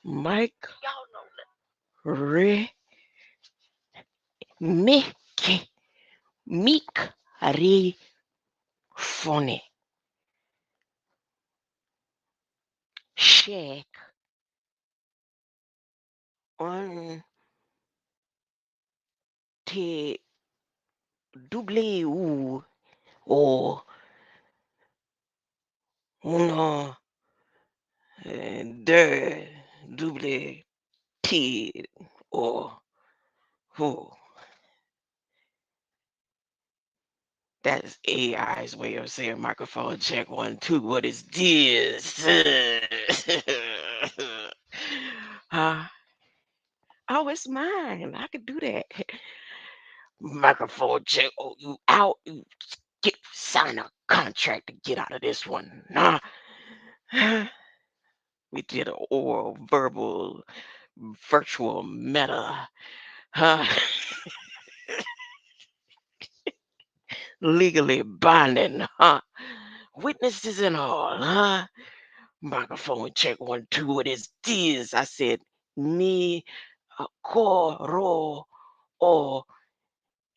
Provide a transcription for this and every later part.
Mike Re Mickey Meek Re Funny Shake on te double ou uno deux double T or who. That's AI's way of saying microphone check one, two. What is this? uh, oh, it's mine. I could do that. Microphone check. Oh, you out. You get sign a contract to get out of this one. Nah. We did an oral, verbal, virtual meta. Huh? Legally binding. Huh? Witnesses and all. Huh? Microphone check one, two. What is this? I said, ni koro o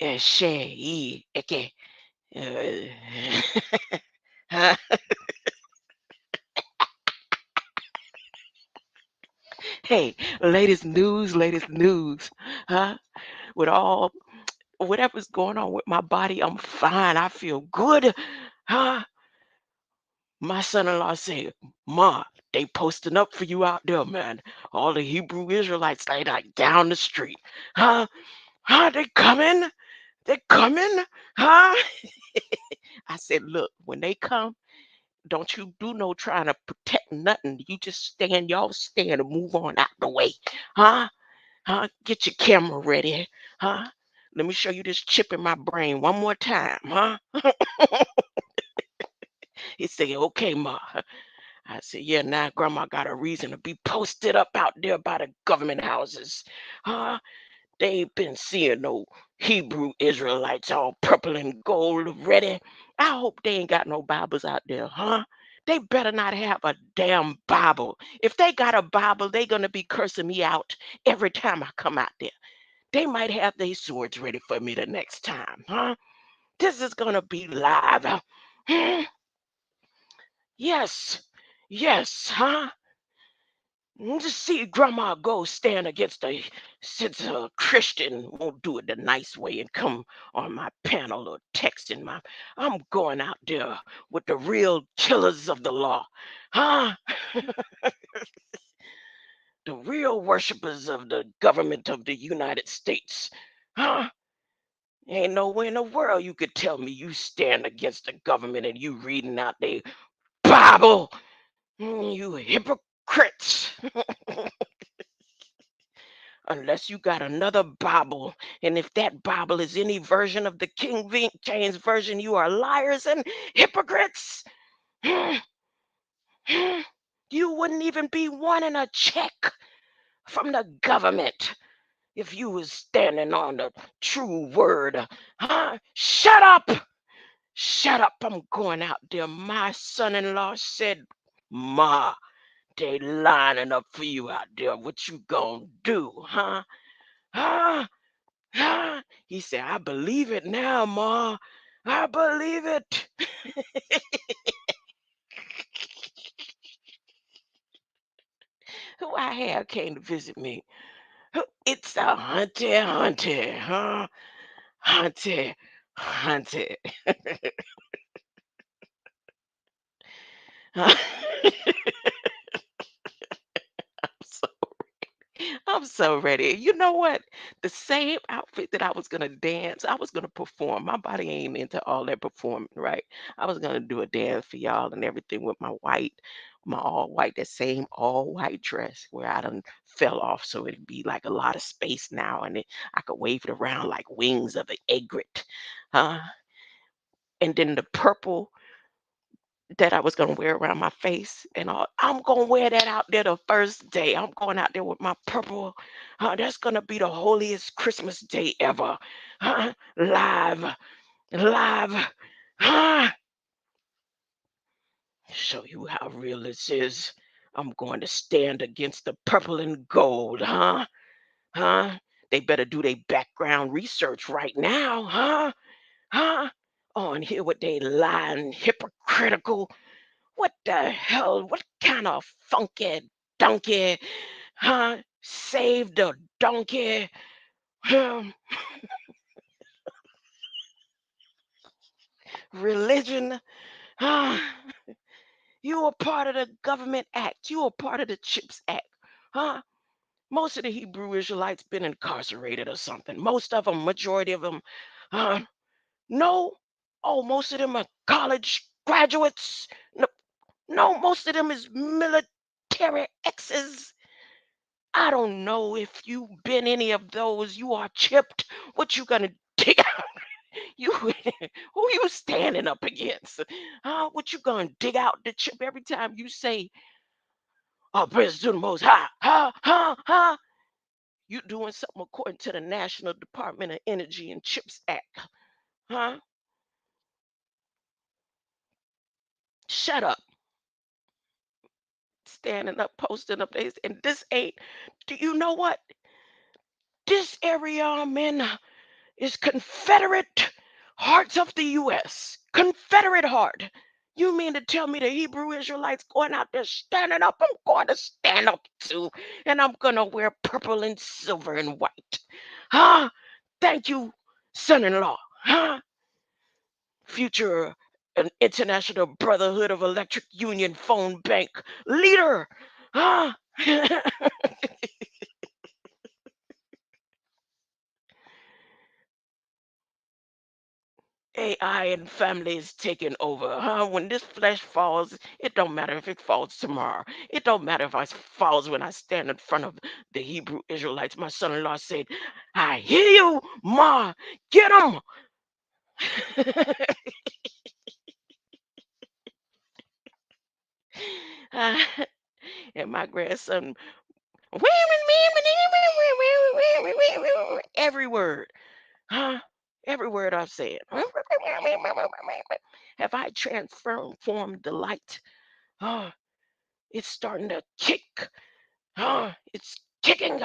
eshe eke. Huh? Hey, latest news. Huh? With all whatever's going on with my body, I'm fine. I feel good. Huh? My son-in-law said, Ma, they posting up for you out there, man. All the Hebrew Israelites they like down the street. Huh? Huh? They coming? They coming? Huh? I said, look, when they come, don't you do no trying to protect nothing. You just y'all stand and move on out the way. Huh? Huh? Get your camera ready. Huh? Let me show you this chip in my brain one more time. Huh? He said, okay, Ma. I said, yeah, now grandma got a reason to be posted up out there by the government houses. Huh? They ain't been seeing no Hebrew Israelites all purple and gold ready. I hope they ain't got no Bibles out there, huh? They better not have a damn Bible. If they got a Bible, they gonna be cursing me out every time I come out there. They might have their swords ready for me the next time, huh? This is gonna be live. Hmm? Yes, yes, huh? Just see grandma go stand against a since a Christian won't do it the nice way and come on my panel or texting my I'm going out there with the real killers of the law. Huh? The real worshipers of the government of the United States. Huh? Ain't no way in the world you could tell me you stand against the government and you reading out the Bible. You hypocrites. Unless you got another Bible. And if that Bible is any version of the James Version, you are liars and hypocrites. You wouldn't even be wanting a check from the government if you was standing on the true word. Huh? Shut up! Shut up. I'm going out there. My son-in-law said, Ma, they lining up for you out there. What you gonna do, huh? Huh? Huh? He said, I believe it now, Ma. I believe it. Who I have came to visit me. It's a hunter, huh? Hunter. so I'm so ready. You know what? The same outfit that I was gonna dance, I was gonna perform. My body ain't into all that performing, right? I was gonna do a dance for y'all and everything with my all white, that same all white dress where I done fell off, so it'd be like a lot of space now, and I could wave it around like wings of an egret, huh? And then the purple that I was gonna wear around my face and all. I'm gonna wear that out there the first day. I'm going out there with my purple. That's gonna be the holiest Christmas day ever. Live, live. Huh? Show you how real this is. I'm going to stand against the purple and gold, huh? Huh? They better do their background research right now, huh? Huh? Oh, and hear what they lying, hypocritical. What the hell? What kind of funky donkey, huh? Save the donkey. Um, religion. Huh? You were part of the government act. You were part of the CHIPS Act. Huh? Most of the Hebrew Israelites been incarcerated or something. Most of them, majority of them. Uh, no. Oh, most of them are college graduates. No, no, most of them is military exes. I don't know if you've been any of those. You are chipped. What you gonna dig out? You who you standing up against? Huh? What you gonna dig out the chip every time you say, "Oh, praise to the Most High"? Ha. You doing something according to the National Department of Energy and Chips Act? Huh? Shut up. Standing up, posting up, and this ain't. Do you know what? This area I'm in is Confederate Hearts of the U.S. Confederate Heart. You mean to tell me the Hebrew Israelites going out there standing up? I'm going to stand up too, and I'm gonna wear purple and silver and white. Huh? Thank you, son-in-law. Huh? Future an international brotherhood of electric union phone bank leader. Huh? AI and families taking over. Huh? When this flesh falls, it don't matter if it falls tomorrow. It don't matter if it falls when I stand in front of the Hebrew Israelites. My son-in-law said, "I hear you, Ma. Get them." And my grandson, every word, huh? Every word I've said. Have I transformed the light? Oh, it's starting to kick. It's kicking.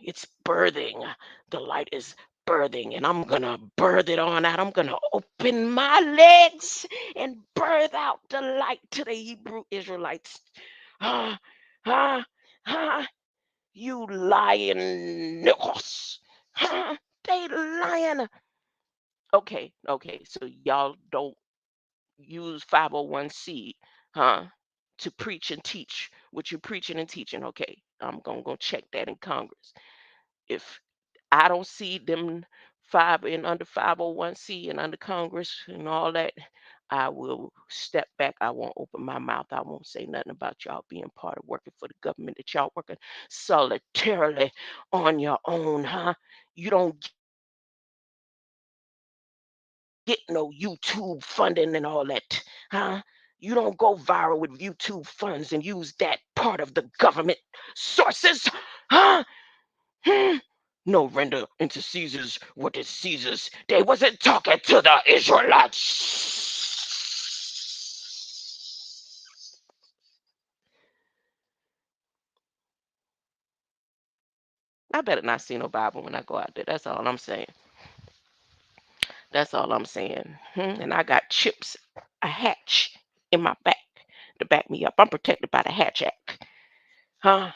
It's birthing. The light is birthing, and I'm gonna birth it on out. I'm gonna open my legs and birth out the light to the Hebrew Israelites. Ah, ah, ah, you lying niggers. They lying. Okay. So y'all don't use 501c, huh, to preach and teach what you're preaching and teaching. Okay, I'm gonna go check that in Congress. If I don't see them five and under 501c and under Congress and all that, I will step back. I won't open my mouth. I won't say nothing about y'all being part of working for the government, that y'all working solitarily on your own, huh? You don't get no YouTube funding and all that, huh? You don't go viral with YouTube funds and use that part of the government sources, huh? Hmm? No render into Caesar's what is Caesar's. They wasn't talking to the Israelites. I better not see no Bible when I go out there. That's all I'm saying. That's all I'm saying. And I got chips, a hatch in my back to back me up. I'm protected by the Hatch Act. Huh?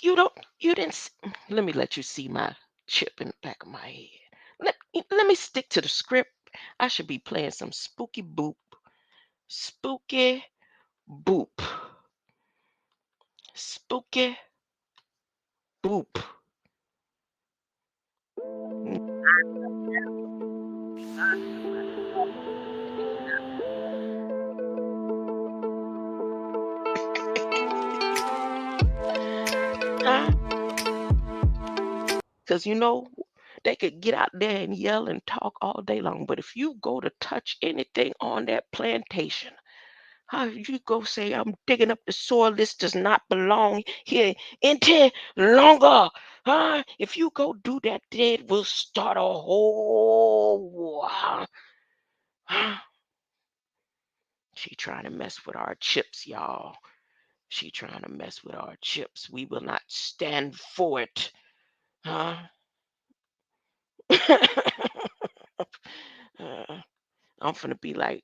You don't, you didn't, let me let you see my chip in the back of my head. Let me stick to the script. I should be playing some spooky boop. Spooky boop. Spooky boop. Because they could get out there and yell and talk all day long. But if you go to touch anything on that plantation, how you go say, "I'm digging up the soil. This does not belong here any longer." If you go do that, it will start a whole war. Huh? She trying to mess with our chips, y'all. She trying to mess with our chips. We will not stand for it. Huh? uh, I'm finna be like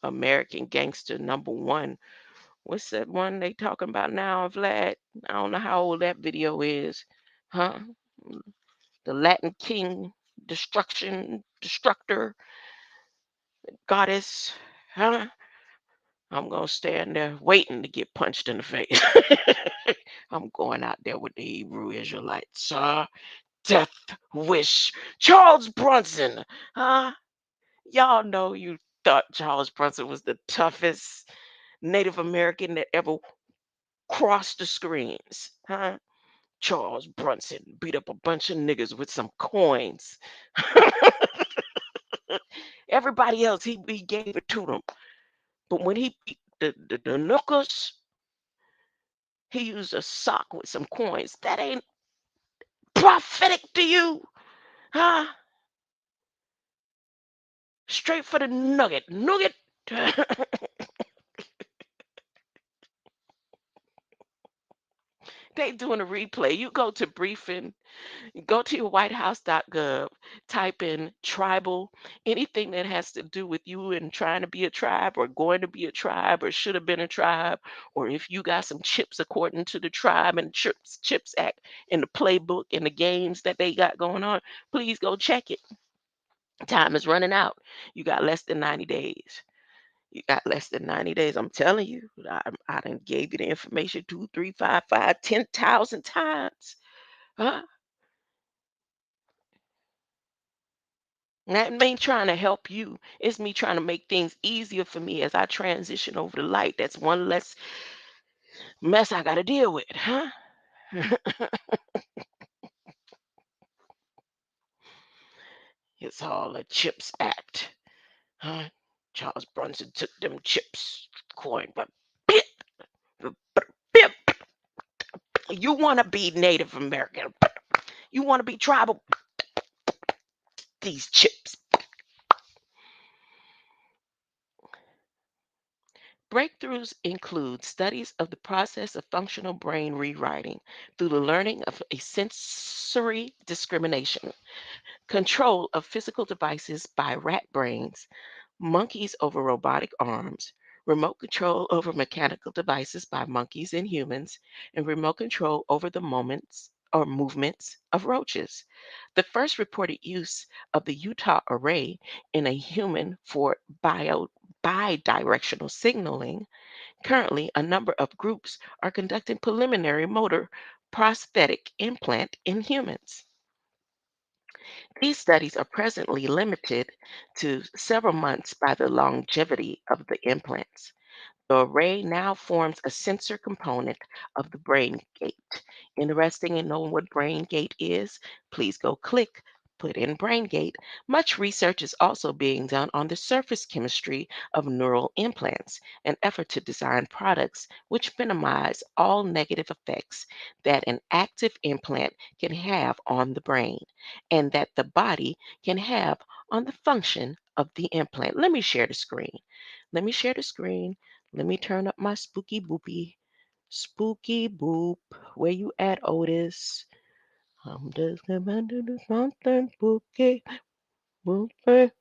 American Gangster #1. What's that one they talking about now, Vlad? I don't know how old that video is. Huh? The Latin King Destructor, Goddess. Huh? I'm gonna stand there waiting to get punched in the face. I'm going out there with the Hebrew Israelites. Death Wish. Charles Bronson. Huh? Y'all know you thought Charles Bronson was the toughest Native American that ever crossed the screens. Huh? Charles Bronson beat up a bunch of niggas with some coins. Everybody else, he gave it to them. But when he beat the Nookers, he used a sock with some coins. That ain't prophetic to you, huh? Straight for the nugget. Nugget. They doing a replay. You go to briefing, go to your whitehouse.gov, type in tribal, anything that has to do with you and trying to be a tribe or going to be a tribe or should have been a tribe, or if you got some chips according to the tribe and chips act in the playbook and the games that they got going on, please go check it. Time is running out. You got less than 90 days. You got less than 90 days. I'm telling you, I done gave you the information 2, 3, 5, 5, 10,000 times. Huh? And that ain't trying to help you. It's me trying to make things easier for me as I transition over the light. That's one less mess I got to deal with, huh? It's all a chips act, huh? Charles Bronson took them chips, coin, but bip, bip. You want to be Native American. You want to be tribal. These chips. Breakthroughs include studies of the process of functional brain rewriting through the learning of a sensory discrimination, control of physical devices by rat brains, monkeys over robotic arms, remote control over mechanical devices by monkeys and humans, and remote control over the moments or movements of roaches. The first reported use of the Utah array in a human for bidirectional signaling. Currently, a number of groups are conducting preliminary motor prosthetic implant in humans. These studies are presently limited to several months by the longevity of the implants. The array now forms a sensor component of the brain gate. Interested in knowing what brain gate is? Please go click, put in brain gate. Much research is also being done on the surface chemistry of neural implants, an effort to design products which minimize all negative effects that an active implant can have on the brain and that the body can have on the function of the implant. Let me share the screen. Let me share the screen. Let me turn up my spooky boopy. Spooky boop. Where you at, Otis? I'm just gonna do something spooky. Boopy.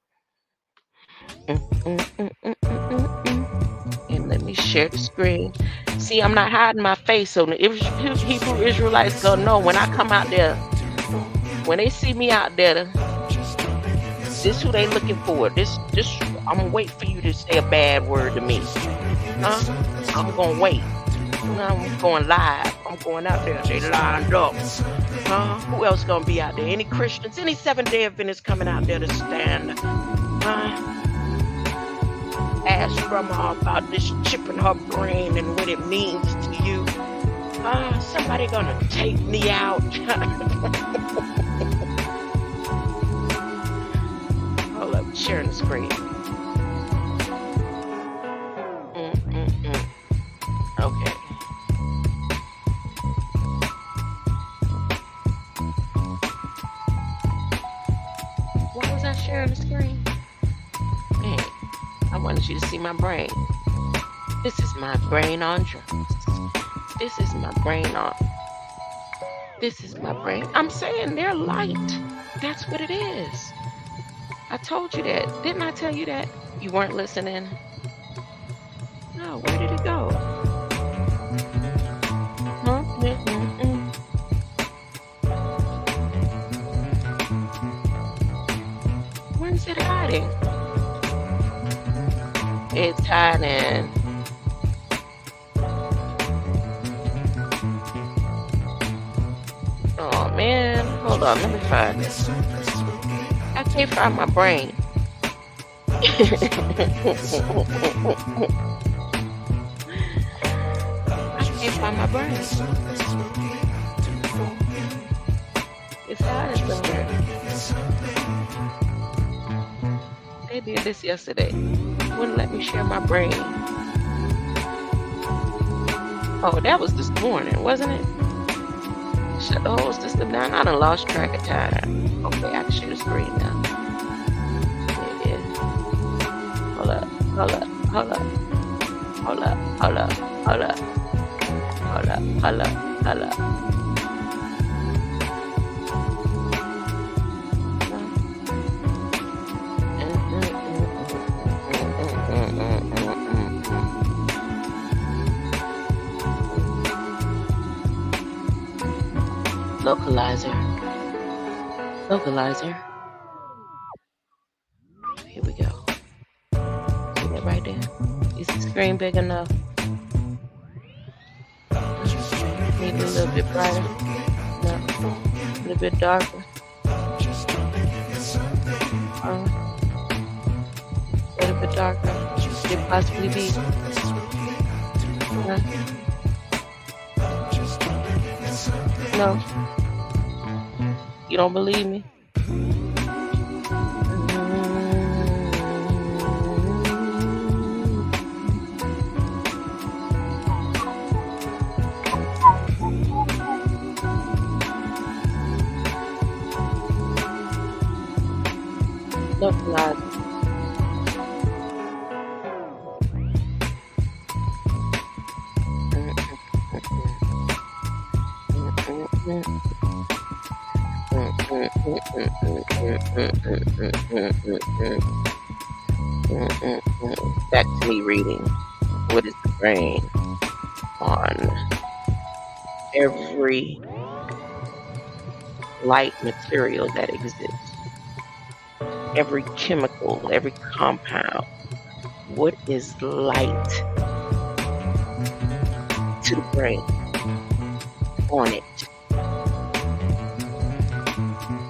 And let me share the screen. See, I'm not hiding my face, so the Hebrew Israelites gonna know when I come out there. When they see me out there, this who they looking for. This. I'm gonna wait for you to say a bad word to me. Huh? I'm gonna wait. I'm going live. I'm going out there. They lined up. Who else gonna be out there? Any Christians? Any Seventh-day Adventists coming out there to stand? Ask Grandma about this chip in her brain and what it means to you. Somebody gonna take me out. Hold up, sharing the screen. Okay. Why was I sharing the screen? Man, I wanted you to see my brain. This is my brain on drugs. This is my brain on. This is my brain. I'm saying they're light. That's what it is. I told you that. Didn't I tell you that? You weren't listening. No, where did it go? Huh? Where's it hiding? It's hiding. Oh man, hold on, let me find this. I can't find my brain. I can't find my brain. It's hiding somewhere. They did this yesterday. Wouldn't let me share my brain. Oh, that was this morning, wasn't it? Shut the whole system down. I done lost track of time. Okay, I can share the screen now. Yeah. Hold up. Localizer. Here we go. See that right there? Is the screen big enough? Need it a little bit brighter? No. A little bit darker? A little bit darker? Could it possibly be? No. You don't believe me? Localize. Back to me reading. What is the brain on every light material that exists? Every chemical, every compound. What is light to the brain on it?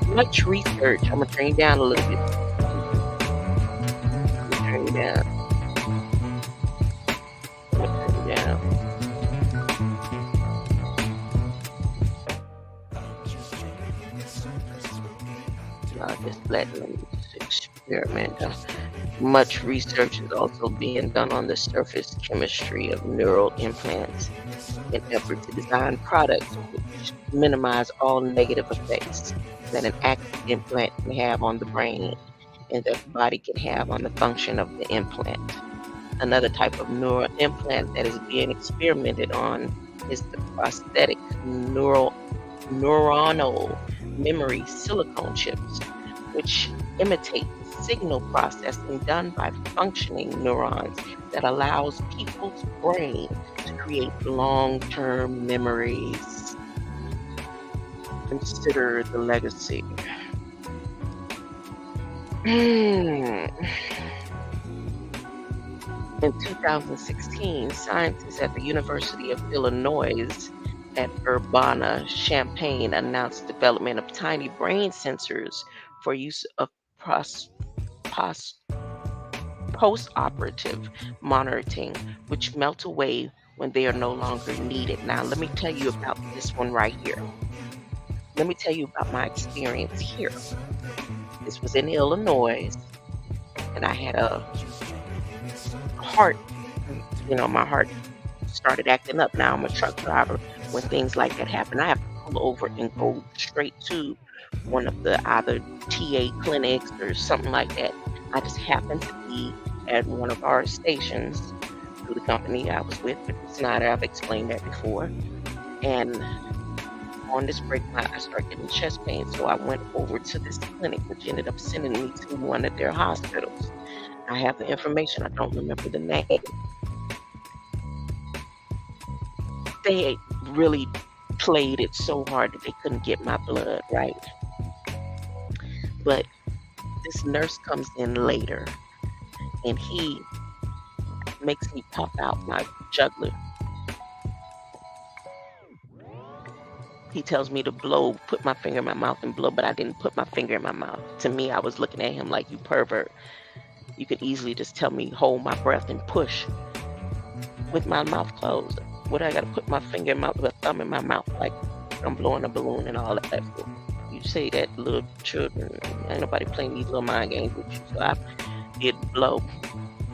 Much research. I'm gonna turn you down a little bit. Turn you down. I'm gonna turn you down. I'll just let them experiment. Much research is also being done on the surface chemistry of neural implants in effort to design products which minimize all negative effects that an active implant can have on the brain and that the body can have on the function of the implant. Another type of neural implant that is being experimented on is the prosthetic neuronal memory silicone chips, which imitate the signal processing done by functioning neurons that allows people's brain to create long-term memories. Consider the legacy. In 2016, scientists at the University of Illinois at Urbana-Champaign announced the development of tiny brain sensors for use of post-operative monitoring, which melt away when they are no longer needed. Now, let me tell you about this one right here. Let me tell you about my experience here. This was in Illinois, and I had a heart, my heart started acting up. Now I'm a truck driver. When things like that happen, I have to pull over and go straight to one of the either TA clinics or something like that. I just happened to be at one of our stations through the company I was with Snyder. I've explained that before. And on this break, I started getting chest pain, so I went over to this clinic, which ended up sending me to one of their hospitals. I have the information. I don't remember the name. They really played it so hard that they couldn't get my blood, right? But this nurse comes in later, and he makes me pop out my jugular. He tells me to blow, put my finger in my mouth and blow, but I didn't put my finger in my mouth. To me, I was looking at him like, you pervert. You could easily just tell me, hold my breath and push with my mouth closed. What I got to put my finger in my thumb in my mouth like I'm blowing a balloon and all that for? You say that little children, ain't nobody playing these little mind games with you. So I did blow,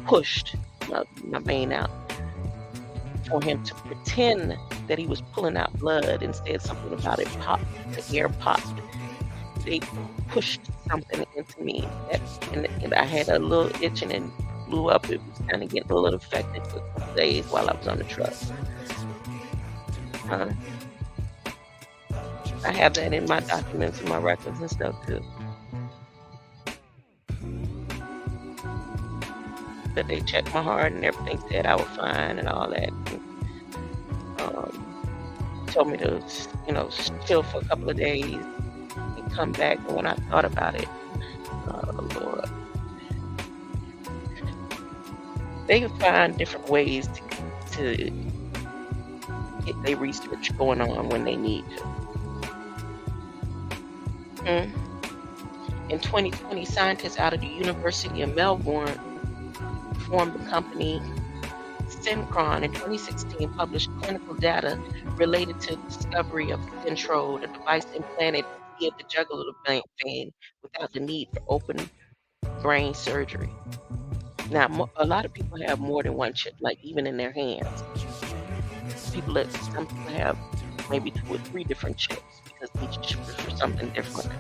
pushed my vein out for him to pretend that he was pulling out blood and said something about it popped, the air popped. They pushed something into me and I had a little itching and blew up. It was kind of getting a little affected for a couple days while I was on the truck. I have that in my documents and my records and stuff too. But they checked my heart and everything, said I was fine and all that. And, told me to, chill for a couple of days and come back. And when I thought about it, oh Lord, they can find different ways to get their research going on when they need to. In 2020, scientists out of the University of Melbourne formed the company Synchron. In 2016, published clinical data related to the discovery of Syntrode, a device implanted via the jugular vein without the need for open brain surgery. Now, a lot of people have more than one chip, like even in their hands. Some people have maybe 2 or 3 different chips because each chip is for something different.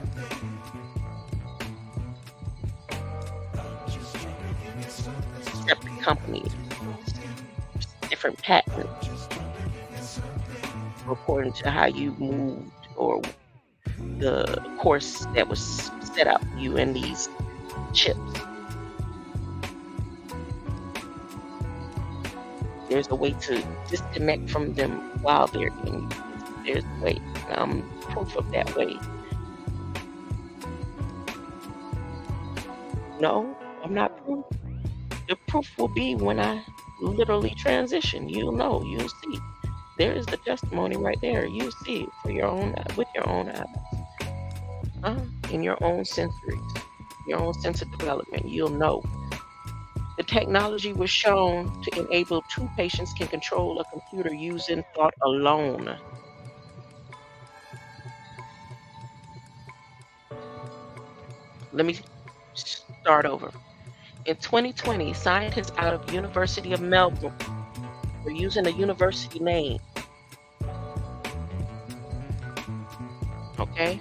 Separate companies, different patents, according to how you moved or the course that was set up for you in these chips. There's a way to disconnect from them while they're in you. There's a way. I'm proof of that way. No, I'm not proof. The proof will be when I literally transition. You'll know. You'll see. There is the testimony right there. You'll see it with your own eyes, in your own sensories, your own sense of development. You'll know. The technology was shown to enable 2 patients can control a computer using thought alone. Let me start over. In 2020, scientists out of University of Melbourne were using a university name. Okay?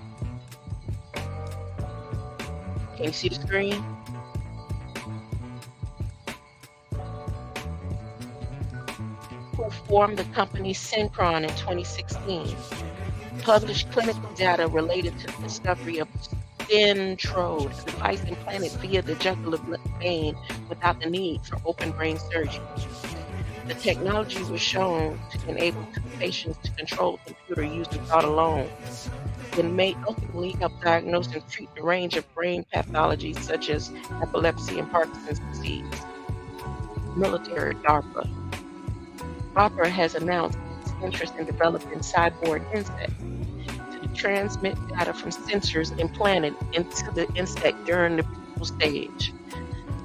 Can you see the screen? Who formed the company Synchron in 2016, published clinical data related to the discovery of Syntrode, a device implanted via the jugular vein without the need for open brain surgery. The technology was shown to enable 2 patients to control a computer using thought alone, and may ultimately help diagnose and treat a range of brain pathologies such as epilepsy and Parkinson's disease. Military DARPA. DARPA has announced its interest in developing cyborg insects to transmit data from sensors implanted into the insect during the pupal stage.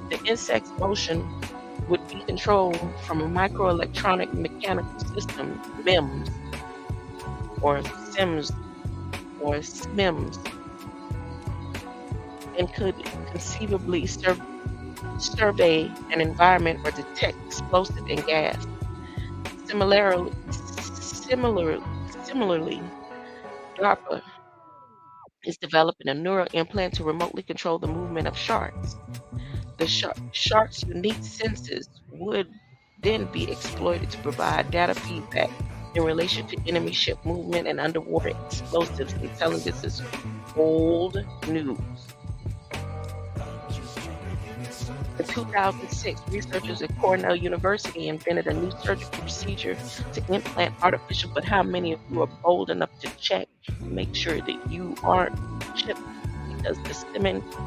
The insect's motion would be controlled from a microelectronic mechanical system, MEMS, or SIMS, or SMIMS, and could conceivably survey an environment or detect explosive and gas. Similarly, DARPA is developing a neural implant to remotely control the movement of sharks. The shark's unique senses would then be exploited to provide data feedback in relation to enemy ship movement and underwater explosives intelligence is old news. In 2006, researchers at Cornell University invented a new surgical procedure to implant artificial, but how many of you are bold enough to check to make sure that you aren't chipped? Because the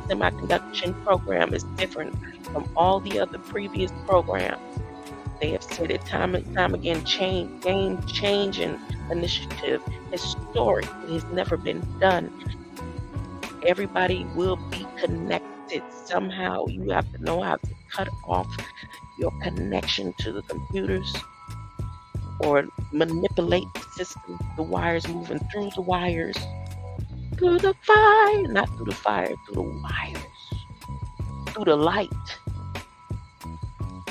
semiconduction program is different from all the other previous programs. They have said it time and time again, game-changing initiative, historic. It has never been done. Everybody will be connected somehow. You have to know how to cut off your connection to the computers or manipulate the system, the wires moving through the wires, through the fire, not through the fire, through the wires, through the light.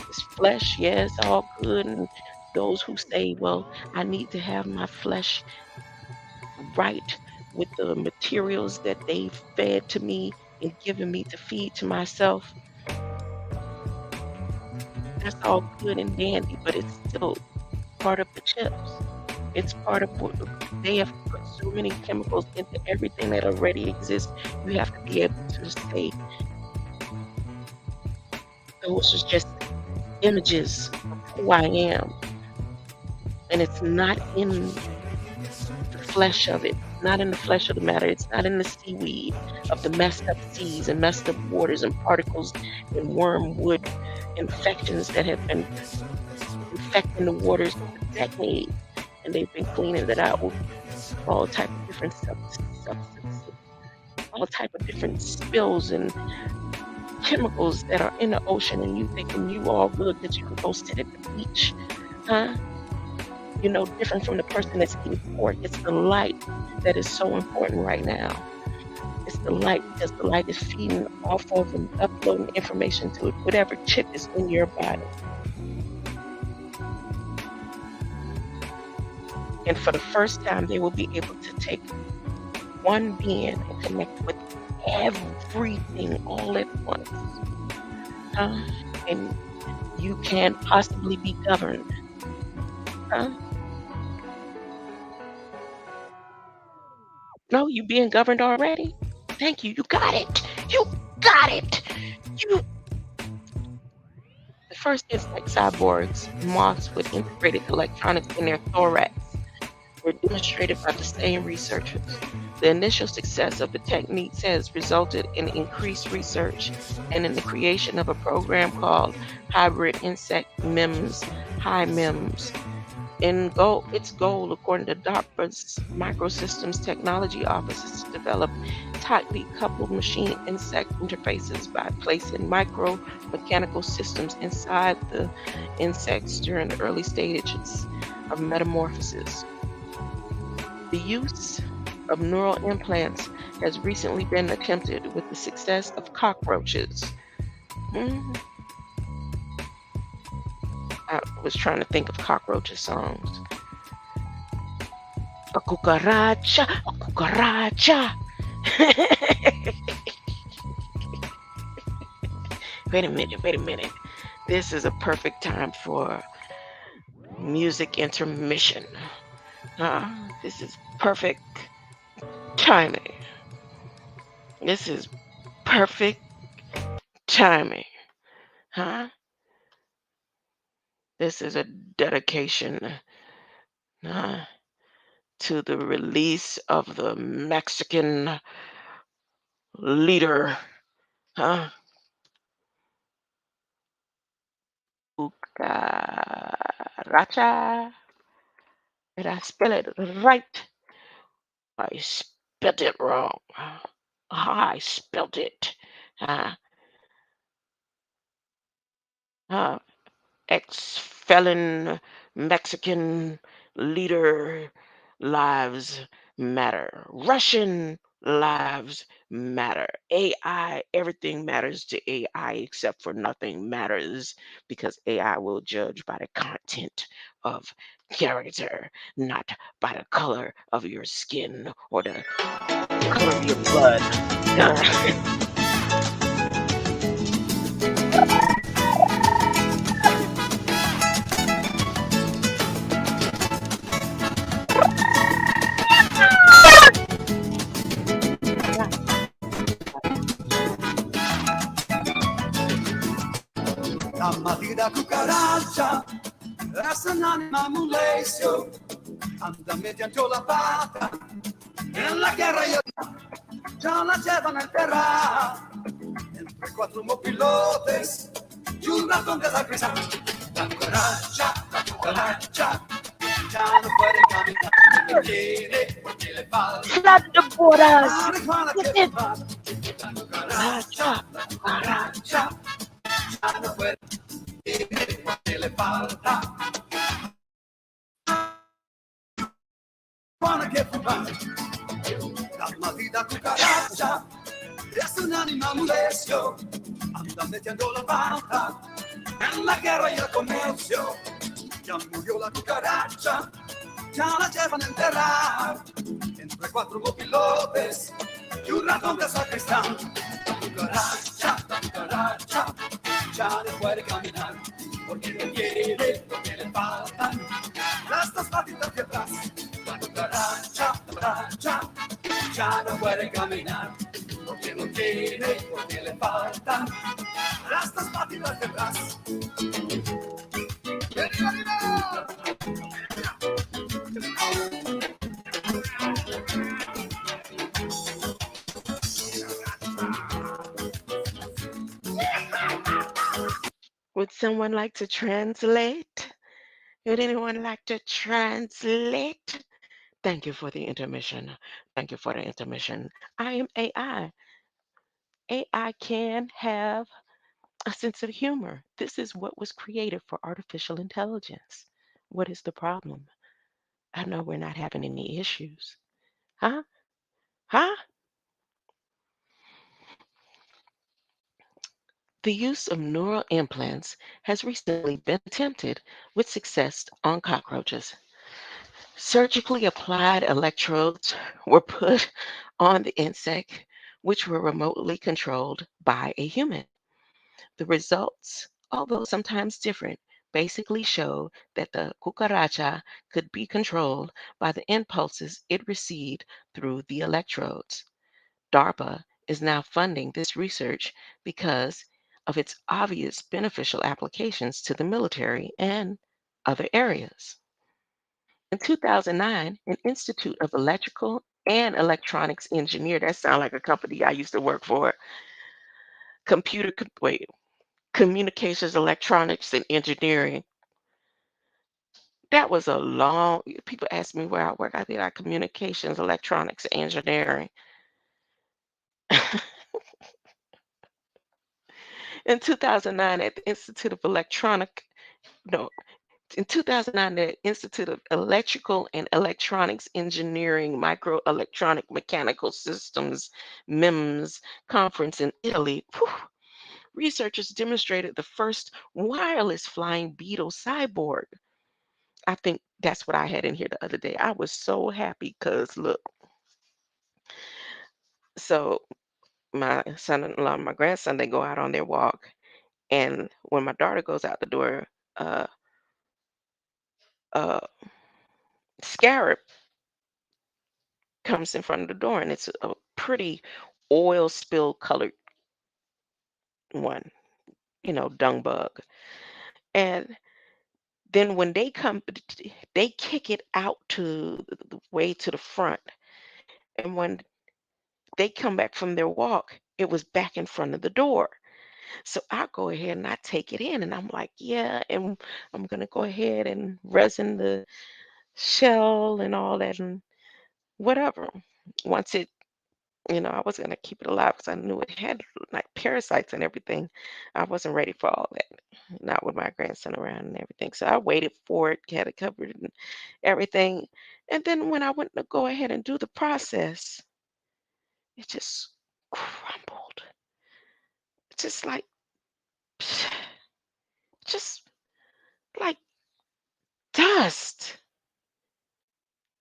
It's flesh, yeah, it's all good. And those who say, well, I need to have my flesh right with the materials that they've fed to me and given me to feed to myself, that's all good and dandy, but it's still part of the chips. It's part of what they have put so many chemicals into everything that already exists. You have to be able to say, those are just images of who I am. And it's not in the flesh of it, not in the flesh of the matter. It's not in the seaweed of the messed up seas and messed up waters and particles and wormwood infections that have been infecting the waters for decades. And they've been cleaning it out with all type of different substances, all type of different spills and chemicals that are in the ocean, and you thinking you all good that you can go sit at the beach, huh? You know, different from the person that's eating pork. It's the light that is so important right now. It's the light, because the light is feeding off of and uploading information to it, whatever chip is in your body. And for the first time, they will be able to take one being and connect with everything all at once. And you can't possibly be governed. No, you being governed already? Thank you. You got it. You got it. The first insect cyborgs, moths with integrated electronics in their thorax, were demonstrated by the same researchers. The initial success of the techniques has resulted in increased research and in the creation of a program called Hybrid Insect MEMS, HIMEMS. Its goal, according to DARPA's Microsystems Technology Office, is to develop tightly coupled machine insect interfaces by placing mechanical systems inside the insects during the early stages of metamorphosis. The use of neural implants has recently been attempted with the success of cockroaches. I was trying to think of cockroaches songs. A cucaracha, a cucaracha. Wait a minute. This is a perfect time for music intermission. This is perfect timing. This is perfect timing. This is a dedication to the release of the Mexican leader. Cucaracha. Did I spell it right? I spelled it wrong. I spelled it. Ex-felon Mexican leader lives matter. Russian lives matter. AI, everything matters to AI except for nothing matters, because AI will judge by the content of character, not by the color of your skin or the color of your blood. cucaracha, es un'anima mulesio, anda metiendo la pata, en la guerra yo ya la llevan a enterrar, entre cuatro mopilotes y un ratón de la prisa. La cucaracha, ya no puede caminar, no quiere porque le falta. Flood the borders. Marihuana With que it. fumar. La cucaracha, ya no puede vivir porque le falta. Marihuana que fumar. La maldita cucaracha es un animal mulecio, anda metiendo la pata en la guerra y el comercio. Ya murió la cucaracha, ya la llevan a enterrar entre cuatro mopilotes y un ratón de sacristán. La cucaracha, ya no puede caminar porque no quiere, porque le faltan las dos patitas de atrás. La cucaracha, ya no puede caminar porque no quiere, porque le faltan las dos patitas de atrás. Would someone like to translate? Would anyone like to translate? Thank you for the intermission. Thank you for the intermission. I am AI. AI can have a sense of humor. This is what was created for artificial intelligence. What is the problem? I know we're not having any issues. Huh? Huh? The use of neural implants has recently been attempted with success on cockroaches. Surgically applied electrodes were put on the insect, which were remotely controlled by a human. The results, although sometimes different, basically show that the cucaracha could be controlled by the impulses it received through the electrodes. DARPA is now funding this research because of its obvious beneficial applications to the military and other areas. In 2009, an Institute of Electrical and Electronics Engineer, that sounds like a company I used to work for, wait, communications, electronics, and engineering. That was a long, people ask me where I work. I did communications, electronics, engineering. In 2009, at the Institute of no, in 2009, the Institute of Electrical and Electronics Engineering, Microelectronic Mechanical Systems, MEMS conference in Italy, researchers demonstrated the first wireless flying beetle cyborg. I think that's what I had in here the other day. I was so happy because look, so my son-in-law, my grandson, they go out on their walk, and when my daughter goes out the door, uh, uh, Scarab comes in front of the door, and it's a pretty oil spill colored one, dung bug. And then when they come, they kick it out to the way to the front. And when they come back from their walk, it was back in front of the door. So I go ahead and I take it in, and I'm like, yeah, and I'm gonna go ahead and resin the shell and all that and whatever. Once it, I was gonna keep it alive because I knew it had like parasites and everything. I wasn't ready for all that, not with my grandson around and everything. So I waited for it, had it covered and everything. And then when I went to go ahead and do the process, it just crumbled. Just like, just like dust.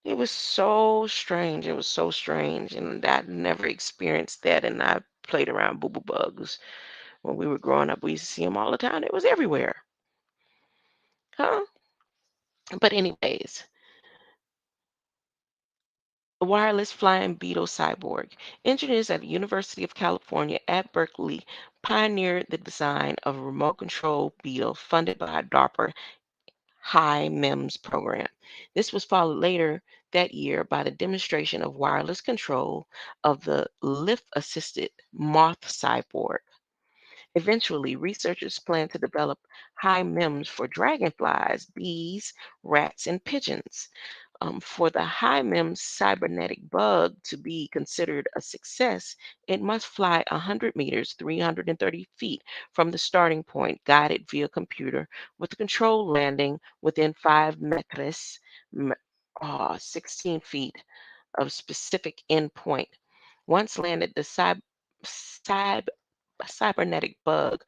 It was so strange. It was so strange. And I'd never experienced that. And I played around boo boo bugs when we were growing up. We used to see them all the time. It was everywhere. Huh? But anyways, Wireless flying beetle cyborg. Engineers at the University of California at Berkeley pioneered the design of a remote control beetle funded by DARPA High MEMS program. This was followed later that year by the demonstration of wireless control of the lift assisted moth cyborg. Eventually, researchers plan to develop high MEMS for dragonflies, bees, rats, and pigeons. For the high MEMS cybernetic bug to be considered a success, it must fly 100 meters, 330 feet from the starting point, guided via computer, with a controlled landing within 5 meters, 16 feet of specific endpoint. Once landed, the cybernetic bug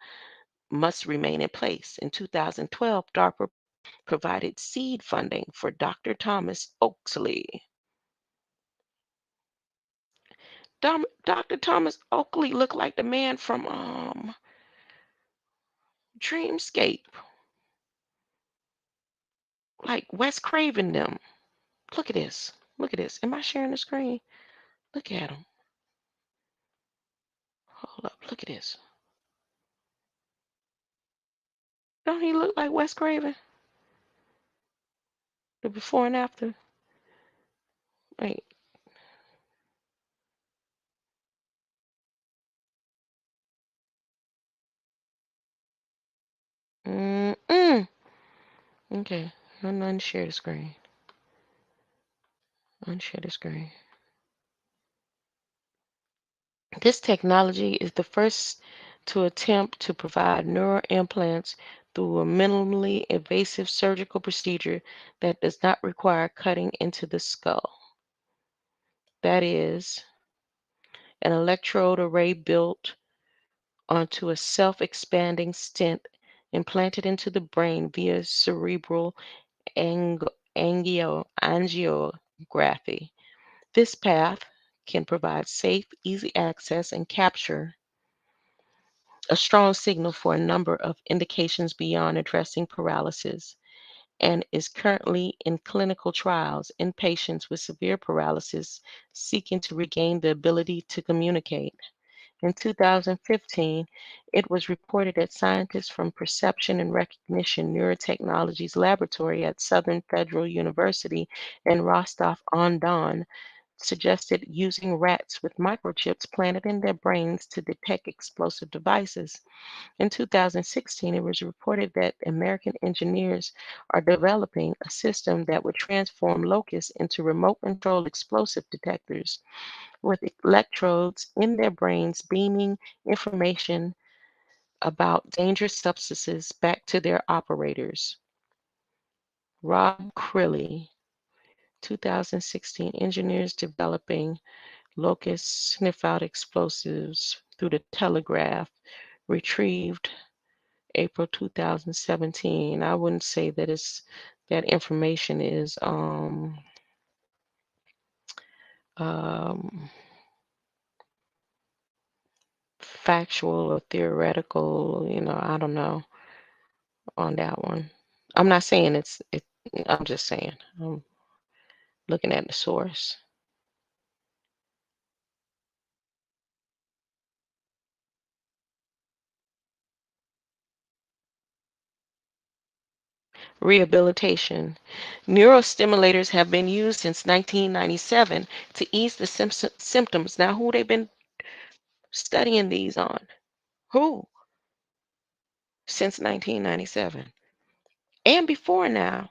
must remain in place. In 2012, DARPA provided seed funding for Dr. Thomas Oaksley. Dr. Thomas Oakley looked like the man from Dreamscape, like Wes Craven them. Look at this. Look at this. Am I sharing the screen? Look at him. Hold up. Look at this. Don't he look like Wes Craven? The before and after. Wait. Mm-mm. Okay. Unshare the screen. Unshare the screen. This technology is the first to attempt to provide neural implants through a minimally invasive surgical procedure that does not require cutting into the skull. That is, an electrode array built onto a self-expanding stent implanted into the brain via cerebral ang- angiography. This path can provide safe, easy access and capture a strong signal for a number of indications beyond addressing paralysis, and is currently in clinical trials in patients with severe paralysis seeking to regain the ability to communicate. In 2015, it was reported that scientists from Perception and Recognition Neurotechnologies Laboratory at Southern Federal University in Rostov-on-Don suggested using rats with microchips planted in their brains to detect explosive devices. In 2016, it was reported that American engineers are developing a system that would transform locusts into remote control explosive detectors with electrodes in their brains beaming information about dangerous substances back to their operators. Rob Crilly, 2016, engineers developing locust sniff out explosives through the telegraph, retrieved April 2017. I wouldn't say that that information is um, factual or theoretical. I don't know on that one. I'm not saying I'm just saying. I'm looking at the source. Rehabilitation. Neurostimulators have been used since 1997 to ease the symptoms. Now, who they've been studying these on? Who? Since 1997. And before now.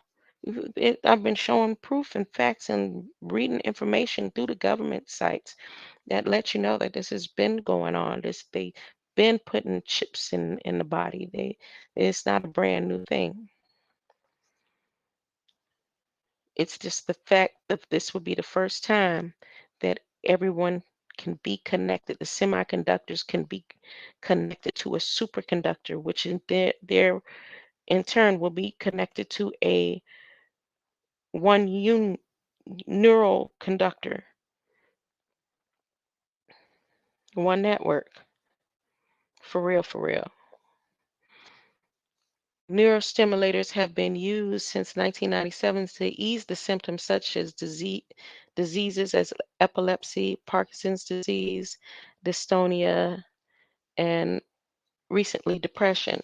I've been showing proof and facts and reading information through the government sites that let you know that this has been going on. They been putting chips in the body. It's not a brand new thing. It's just the fact that this would be the first time that everyone can be connected. The semiconductors can be connected to a superconductor, which their in turn will be connected to a one neural conductor, one network. For real, for real. Neurostimulators have been used since 1997 to ease the symptoms such as diseases as epilepsy, Parkinson's disease, dystonia, and recently depression.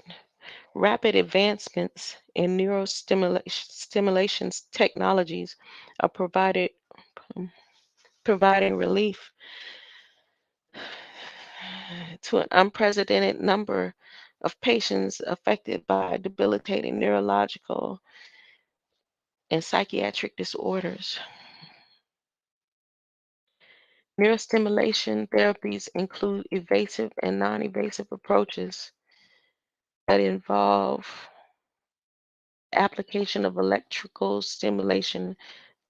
Rapid advancements in neurostimulation technologies are providing relief to an unprecedented number of patients affected by debilitating neurological and psychiatric disorders. Neurostimulation therapies include evasive and non invasive approaches that involve application of electrical stimulation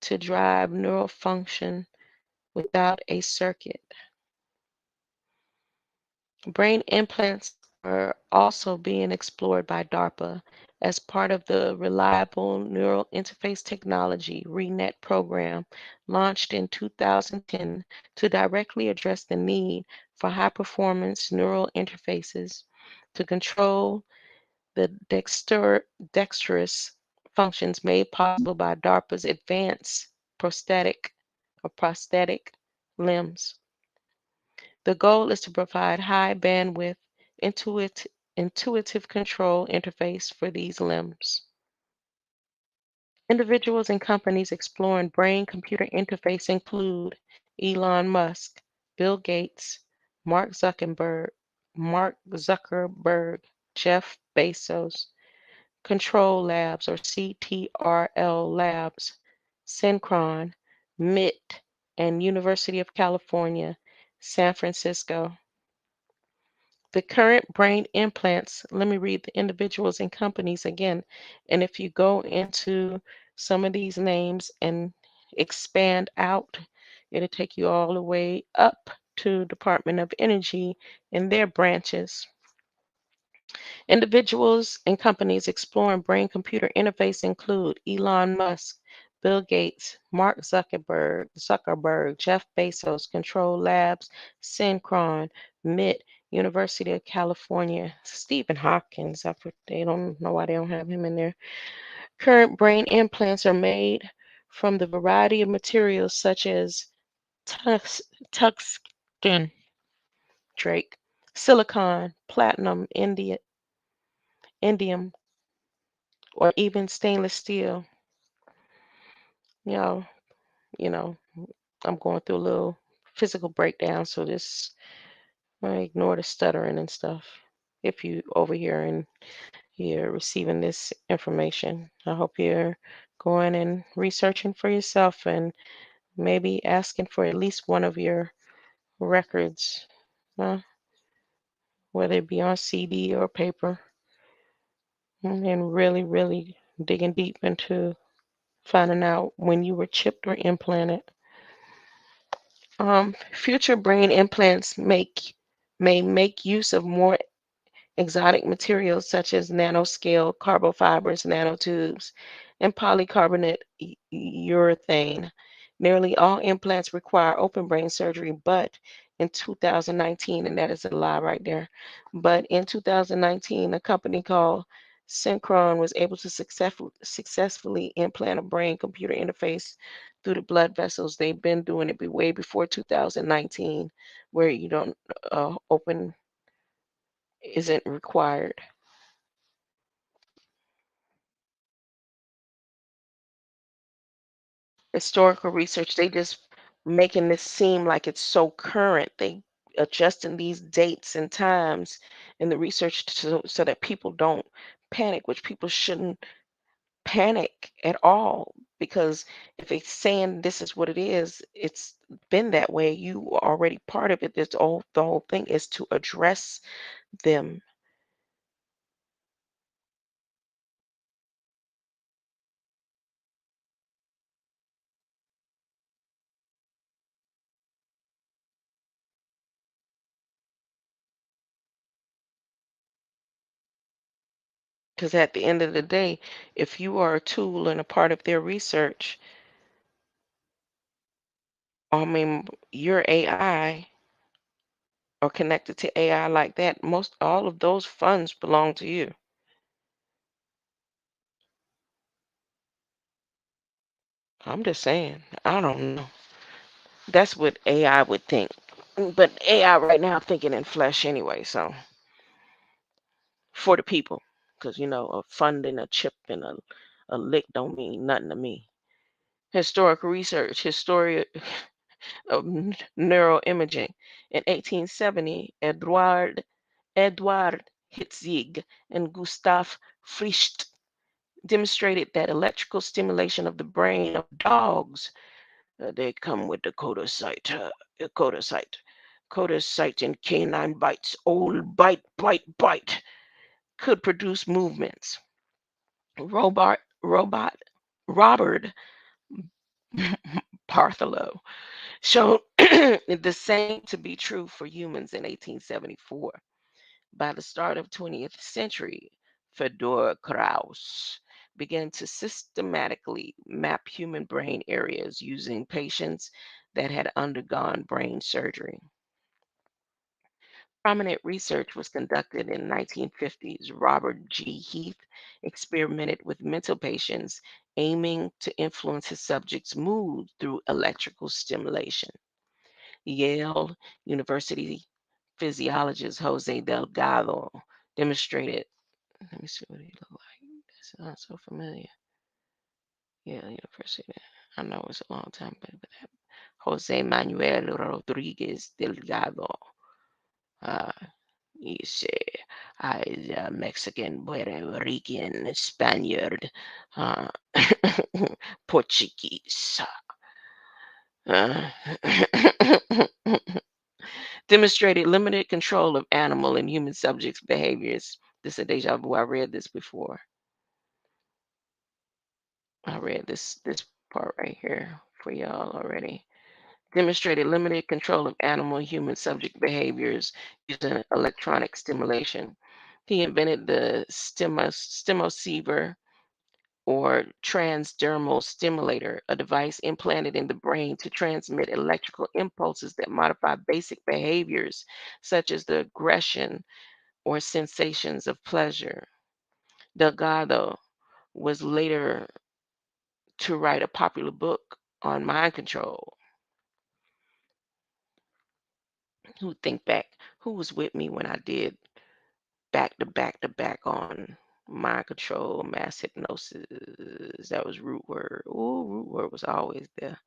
to drive neural function without a circuit. Brain implants are also being explored by DARPA as part of the Reliable Neural Interface Technology ReNet program launched in 2010 to directly address the need for high performance neural interfaces to control the dexterous functions made possible by DARPA's advanced prosthetic limbs. The goal is to provide high bandwidth, intuitive control interface for these limbs. Individuals and companies exploring brain computer interface include Elon Musk, Bill Gates, Mark Zuckerberg, Jeff Bezos, Control Labs or CTRL Labs, Synchron, MIT, and University of California, San Francisco. The current brain implants, let me read the individuals and companies again. And if you go into some of these names and expand out, it'll take you all the way up to Department of Energy and their branches. Individuals and companies exploring brain computer interface include Elon Musk, Bill Gates, Mark Zuckerberg, Jeff Bezos, Control Labs, Synchron, MIT, University of California, Stephen Hawkins. They don't know why they don't have him in there. Current brain implants are made from the variety of materials such as tungsten, Drake, silicon, platinum, indium, or even stainless steel. You know, you know, I'm going through a little physical breakdown, so this I ignore the stuttering and stuff. If you over here and you're receiving this information, I hope you're going and researching for yourself and maybe asking for at least one of your records, uh, whether it be on CD or paper, and really, really digging deep into finding out when you were chipped or implanted. Future brain implants may make use of more exotic materials such as nanoscale carbofibers, nanotubes, and polycarbonate urethane. Nearly all implants require open brain surgery, but in 2019, and that is a lie right there, but in 2019, a company called Synchron was able to successfully implant a brain computer interface through the blood vessels. They've been doing it way before 2019, where you don't open isn't required. Historical research, they just making this seem like it's so current. They adjusting these dates and times in the research so that people don't panic, which people shouldn't panic at all because if it's saying this is what it is, it's been that way. You are already part of it. The whole thing is to address them. Because at the end of the day, if you are a tool and a part of their research, I mean, your AI or connected to AI like that, most all of those funds belong to you. I'm just saying. I don't know. That's what AI would think. But AI right now thinking in flesh anyway, so for the people. Because, a fund and a chip and a lick don't mean nothing to me. Historical research, history of neuroimaging. In 1870, Eduard Hitzig and Gustav Frisch demonstrated that electrical stimulation of the brain of dogs, they come with the codocyte, codocyte in canine bites, old bite, bite, bite, could produce movements. Robot Robert Bartholow showed the same to be true for humans in 1874. By the start of 20th century, Fedor Krauss began to systematically map human brain areas using patients that had undergone brain surgery. Prominent research was conducted in 1950s. Robert G. Heath experimented with mental patients, aiming to influence his subjects' mood through electrical stimulation. Yale University physiologist Jose Delgado demonstrated. Let me see what he looked like. That sounds so familiar. Yale University. I know it's a long time, but Jose Manuel Rodriguez Delgado. Uh, he's Mexican, Puerto Rican, Spaniard, uh, Portuguese. Uh, demonstrated limited control of animal and human subjects' behaviors. This is a deja vu. I read this before. I read this part right here for y'all already. Demonstrated limited control of animal and human subject behaviors using electronic stimulation. He invented the stemoceiver or transdermal stimulator, a device implanted in the brain to transmit electrical impulses that modify basic behaviors such as the aggression or sensations of pleasure. Delgado was later to write a popular book on mind control. Who think back? Who was with me when I did back to back to back on mind control, mass hypnosis? That was root word. Ooh, root word was always there.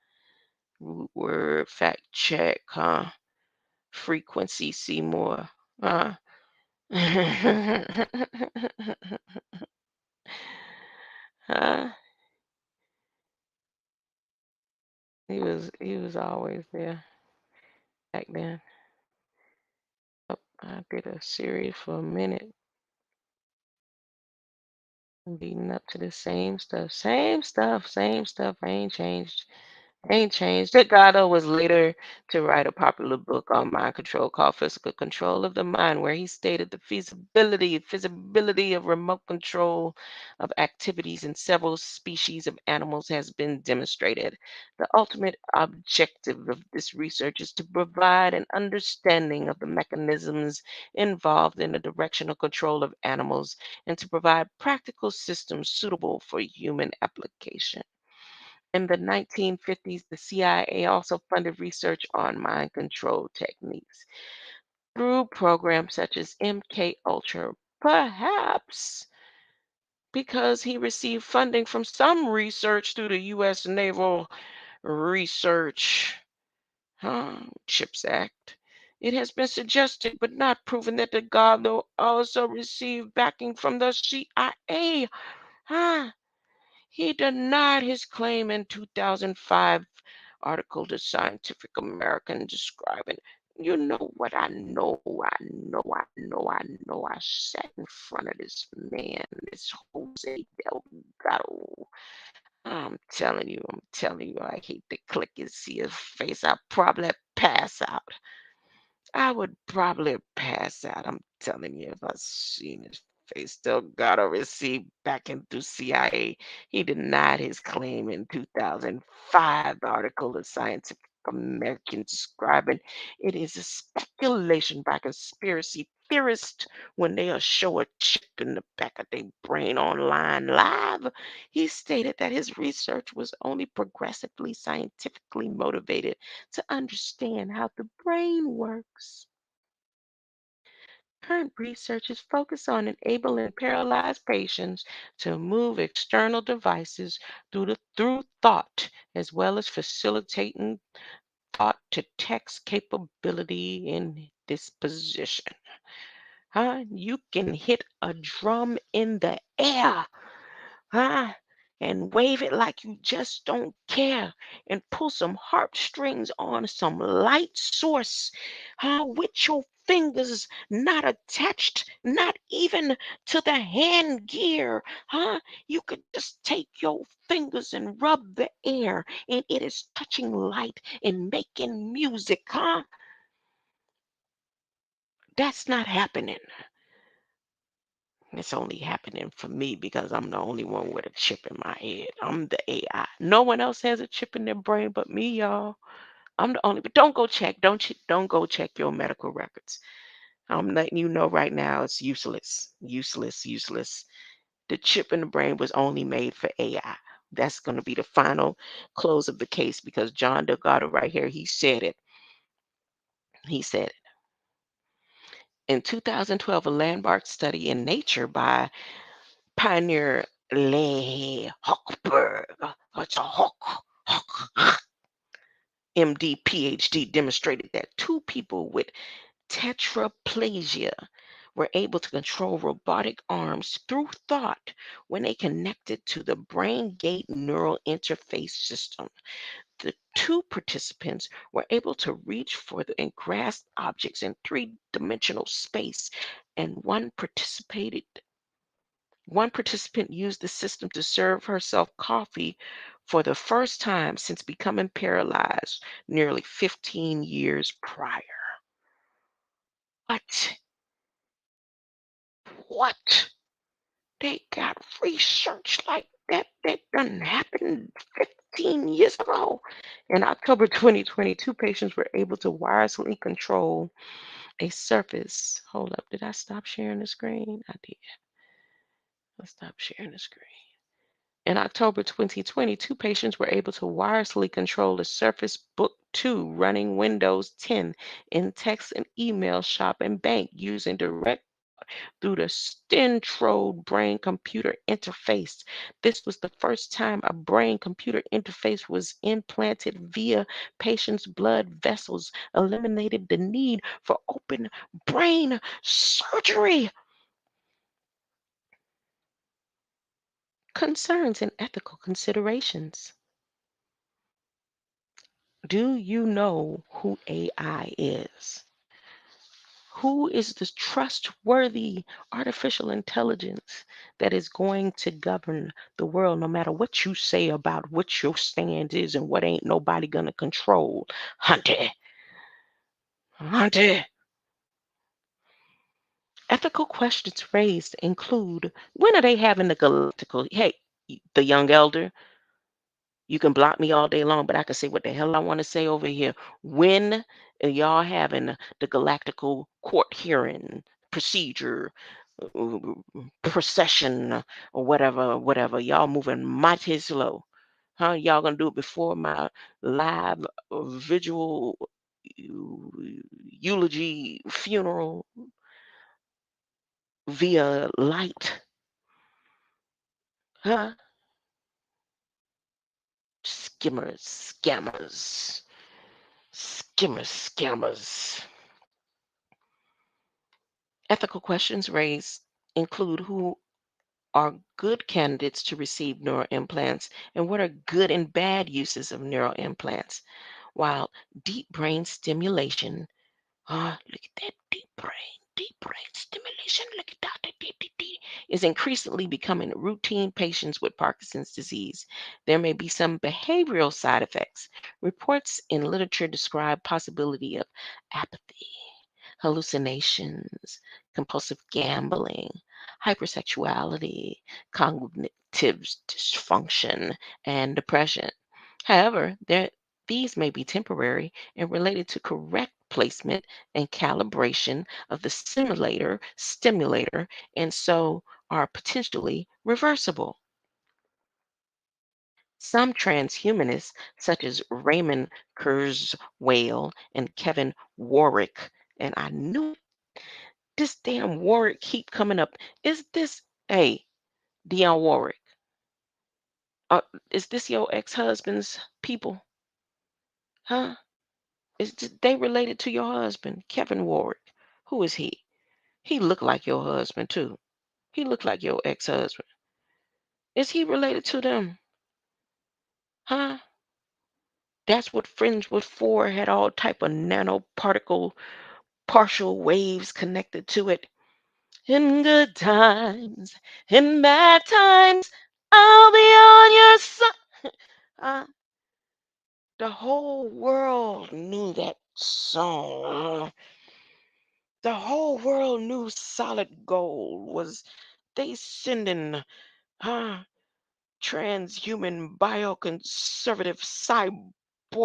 Root word, fact check, huh? Frequency, see more, huh? huh? He was always there back then. Oh, I did a series for a minute, beating up to the same stuff, same stuff, same stuff. I ain't changed. Ain't changed. Delgado was later to write a popular book on mind control called Physical Control of the Mind, where he stated the feasibility of remote control of activities in several species of animals has been demonstrated. The ultimate objective of this research is to provide an understanding of the mechanisms involved in the directional control of animals and to provide practical systems suitable for human application. In the 1950s, the CIA also funded research on mind control techniques through programs such as MK Ultra, perhaps because he received funding from some research through the U.S. Naval Research Chips Act. It has been suggested but not proven that the Delgado also received backing from the CIA. Huh? He denied his claim in 2005 article to Scientific American describing, you know what I know, I sat in front of this man, this Jose Delgado. I'm telling you, I hate to click and see his face. I probably pass out. I would probably pass out. I'm telling you, if I seen his face, Delgado received back into CIA. He denied his claim in 2005 article of Scientific American describing it is a speculation by conspiracy theorists when they'll show a chip in the back of their brain online live. He stated that his research was only progressively scientifically motivated to understand how the brain works. Current research is focused on enabling paralyzed patients to move external devices through thought, as well as facilitating thought to text capability in this position. Huh? You can hit a drum in the air, huh? And wave it like you just don't care, and pull some heartstrings on some light source, huh? With your fingers not attached, not even to the hand gear, huh? You could just take your fingers and rub the air, and it is touching light and making music, huh? That's not happening. It's only happening for me because I'm the only one with a chip in my head. I'm the AI. No one else has a chip in their brain but me, y'all. I'm the only. But don't go check. Don't go check your medical records. I'm letting you know right now. It's useless. Useless. Useless. The chip in the brain was only made for AI. That's going to be the final close of the case because John Delgado right here. He said it. He said it. In 2012, a landmark study in Nature by Pioneer Lee Hochberg. It's a Hoch, MD, PhD demonstrated that two people with tetraplegia were able to control robotic arms through thought when they connected to the brain gate neural interface system. The two participants were able to reach for and grasp objects in three-dimensional space, and one participant used the system to serve herself coffee for the first time since becoming paralyzed nearly 15 years prior. What? What? They got research like that that done happened 15 years ago. In October 2022, patients were able to wirelessly control a surface. Hold up, did I stop sharing the screen? I did. Let's stop sharing the screen. In October 2020, two patients were able to wirelessly control the Surface Book 2 running Windows 10 in text and email shop and bank using direct through the Stentrode brain computer interface. This was the first time a brain computer interface was implanted via patients' blood vessels, eliminated the need for open brain surgery. Concerns and ethical considerations. Do you know who AI is? Who is the trustworthy artificial intelligence that is going to govern the world no matter what you say about what your stand is and what ain't nobody gonna control? Hunty, hunty. Ethical questions raised include when are they having the galactical? Hey, the young elder, you can block me all day long, but I can say what the hell I want to say over here. When y'all having the galactical court hearing procedure, uh, procession, or whatever, whatever, y'all moving mighty slow. Huh? Y'all gonna do it before my live visual eulogy funeral via light? Huh? Skimmers, scammers, skimmers, scammers. Ethical questions raised include who are good candidates to receive neural implants and what are good and bad uses of neural implants. While deep brain stimulation, look at that deep brain stimulation, look at that, is increasingly becoming routine patients with Parkinson's disease. There may be some behavioral side effects. Reports in literature describe possibility of apathy, hallucinations, compulsive gambling, hypersexuality, cognitive dysfunction, and depression. However, These may be temporary and related to correct placement and calibration of the simulator stimulator, and so are potentially reversible. Some transhumanists, such as Raymond Kurzweil and Kevin Warwick, and I knew this damn Warwick keep coming up. Is this, hey, Dionne Warwick? Uh, is this your ex-husband's people? Huh? They related to your husband, Kevin Warwick? Who is he? He looked like your husband too. He looked like your ex-husband. Is he related to them? Huh? That's what Friends with Four had all type of nanoparticle partial waves connected to it. In good times, in bad times, I'll be on your side. Uh, the whole world knew that song. The whole world knew Solid Gold was they sending uh, transhuman bioconservative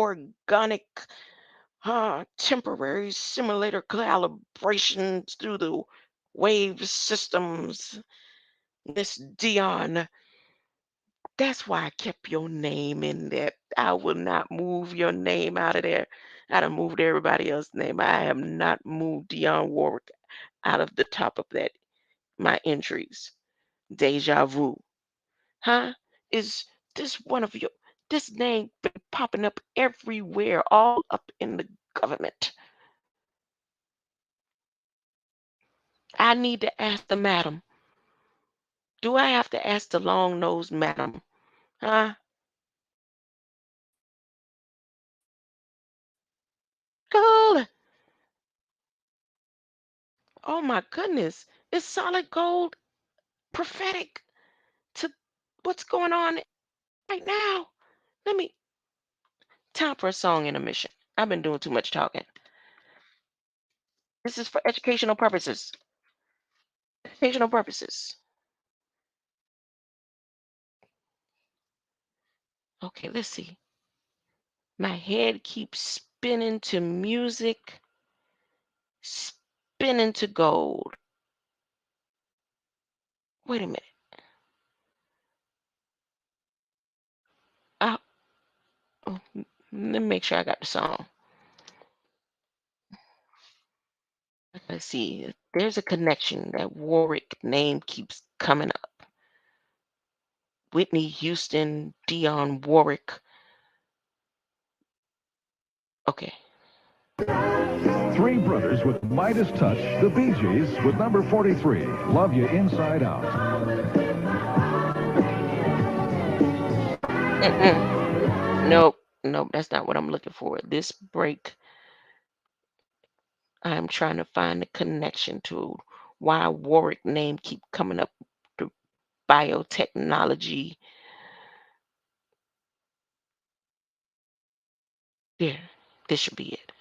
cyborganic temporary simulator calibrations through the wave systems. Miss Dion, that's why I kept your name in there. I will not move your name out of there. I'd have moved everybody else's name. I have not moved Dionne Warwick out of the top of that my entries. Deja vu. Huh? Is this one of your this name been popping up everywhere, all up in the government? I need to ask the madam. Do I have to ask the long nosed madam? Huh? Gold. Oh my goodness. Is solid gold prophetic to what's going on right now? Let me time for a song intermission. I've been doing too much talking. This is for educational purposes. Educational purposes. Okay, let's see. My head keeps spinning to music, spinning to gold. Wait a minute. I, oh, let me make sure I got the song. Let's see. There's a connection. That Warwick name keeps coming up. Whitney Houston, Dionne Warwick. Okay. Three brothers with Midas touch, the Bee Gees with number 43, Love You Inside Out. Nope. Nope. That's not what I'm looking for. This break, I'm trying to find the connection to why Warwick name keep coming up. The biotechnology. There. This should be it.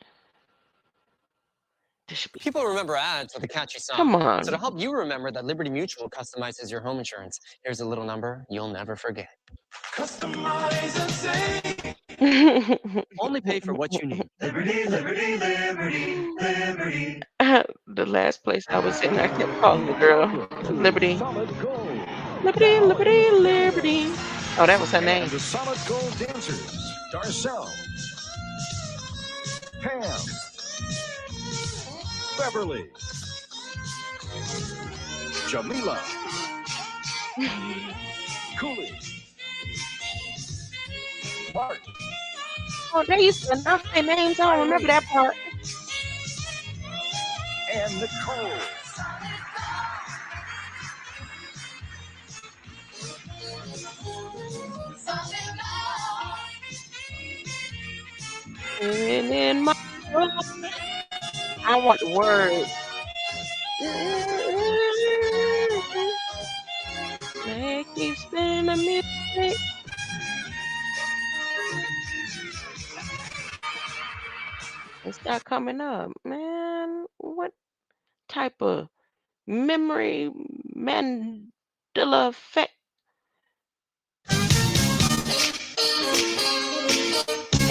This should be it. People remember ads with a catchy Come song. So to on. help you remember that Liberty Mutual customizes your home insurance, here's a little number you'll never forget. Customize and save. Only pay for what you need. Liberty, liberty, liberty, liberty. The last place I was in, I kept calling the girl Liberty. Solid Gold. Liberty, Now, Liberty, Liberty. Oh, that was her name. and the Solid Gold dancers, Darcel, Pam, Beverly, Jamila, Cooley, Mark, Oh, they used to announce their names. I don't remember that part. and Nicole. And in my I want the words. They keep spinning the music. It's not coming up, man. What type of memory Mandela effect?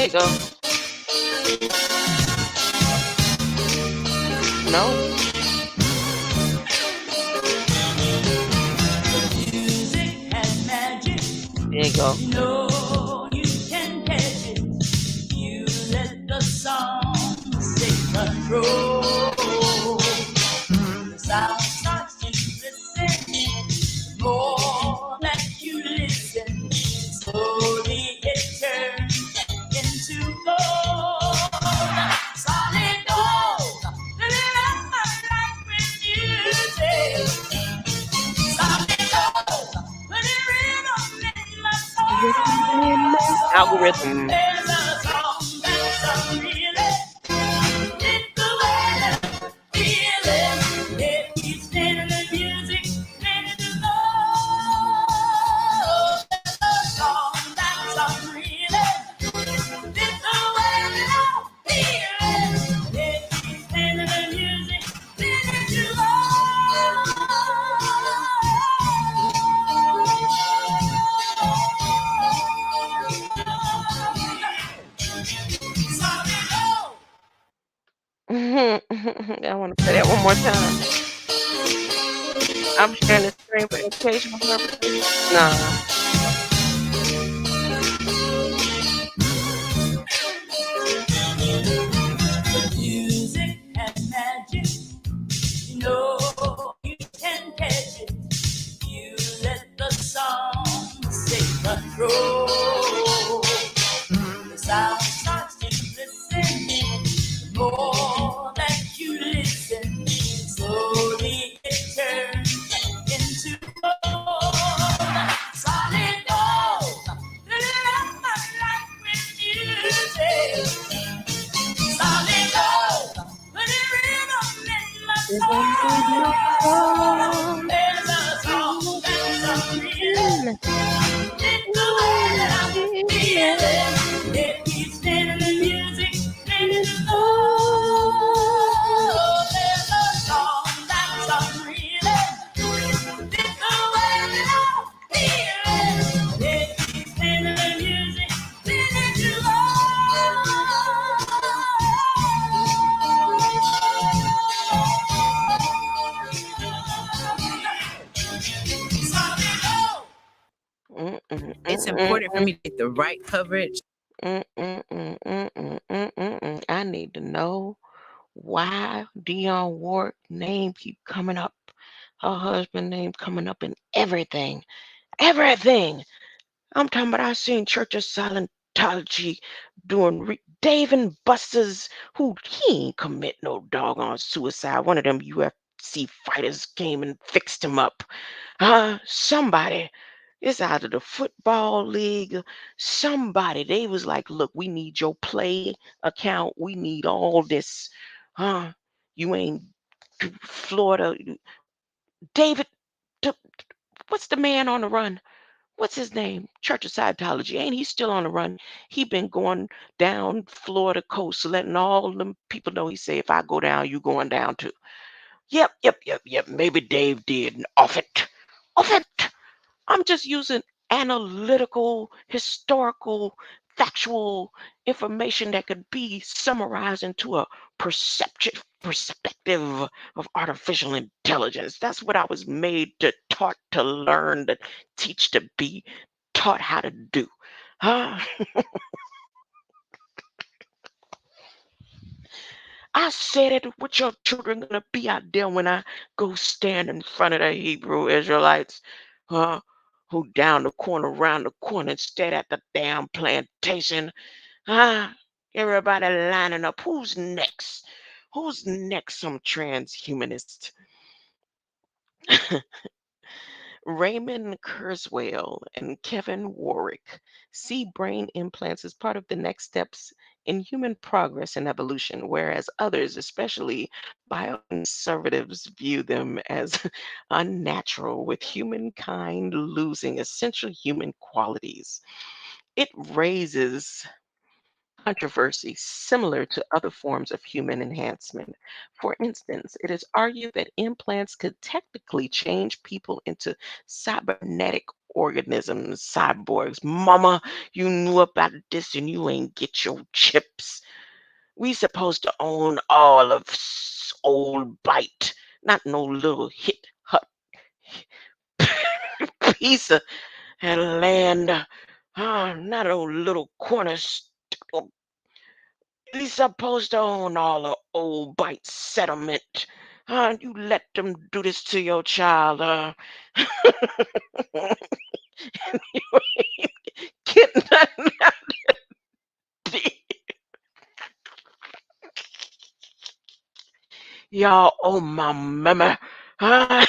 you go. No. Music has magic. There you go. You know you can catch it. You let the song take control. The sound starts to listen. More that you listen, slowly it turns into gold. Solid gold. Living up my life with music. Solid gold. Putting rhythm in my soul. Algorithm. There's a song that's a really it's the way that I feel it. It keeps playing the music, ready to go. There's a song that's a really it's the way that I feel it. It keeps playing the music, ready to go. I want to play that one more time. I'm sharing the screen for educational purposes. Nah. Music and magic, you know you can catch it. You let the song take control. The sound starts to listen. The more that you listen, slowly it turns into gold. Solid gold. Living up my life with music. Solid gold. Putting rhythm in my soul. There's a song that's a real. It's the way that I feel it. It keeps playing the music, ready to go. There's a song that's unreal. It's the way that I feel it. It keeps playing the music, ready to go. It's important for me to get the right coverage. I need to know why Dionne Warwick name keep coming up. Her husband name coming up in everything. Everything. I'm talking about I seen Church of Scientology doing Dave and Buster's who he ain't commit no doggone suicide. One of them UFC fighters came and fixed him up. Somebody. It's out of the football league. Somebody, they was like, look, we need your play account. We need all this. Huh? You ain't Florida. David, D- what's the man on the run? What's his name? Church of Scientology. Ain't he still on the run? He been going down Florida coast, letting all them people know. He say, if I go down, you going down too. Yep. Maybe Dave did. And off it. Off it. I'm just using analytical, historical, factual information that could be summarized into a perspective of artificial intelligence. That's what I was made to taught to learn, to teach, to be taught how to do. Huh? I said it, what your children gonna be out there when I go stand in front of the Hebrew Israelites, huh? Who down the corner, round the corner, instead at the damn plantation, huh? Everybody lining up. Who's next? Who's next? Some transhumanist. Raymond Kurzweil and Kevin Warwick see brain implants as part of the next steps in human progress and evolution, whereas others, especially bioconservatives, view them as unnatural, with humankind losing essential human qualities. It raises controversy similar to other forms of human enhancement. For instance, it is argued that implants could technically change people into cybernetic organisms, cyborgs. Mama, you knew about this and you ain't get your chips. We supposed to own all of old bite, not no little hit hut piece of land. Not a little corner. We supposed to own all the old bite settlement. You let them do this to your child. You ain't getting nothing out of it. Y'all owe my mama. Uh,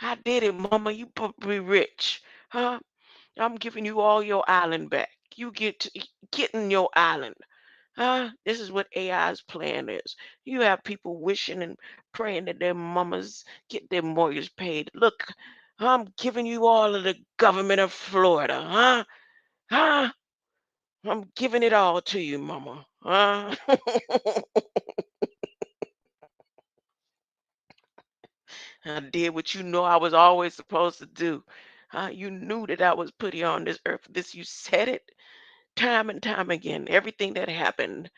I did it, mama. You put me rich. Huh? I'm giving you all your island back. You getting your island. Huh? This is what AI's plan is. You have people wishing and praying that their mamas get their mortgage paid. Look, I'm giving you all of the government of Florida. Huh? Huh? I'm giving it all to you, mama. Huh? I did what you know I was always supposed to do. You knew that I was put here on this earth. This you said it time and time again. Everything that happened,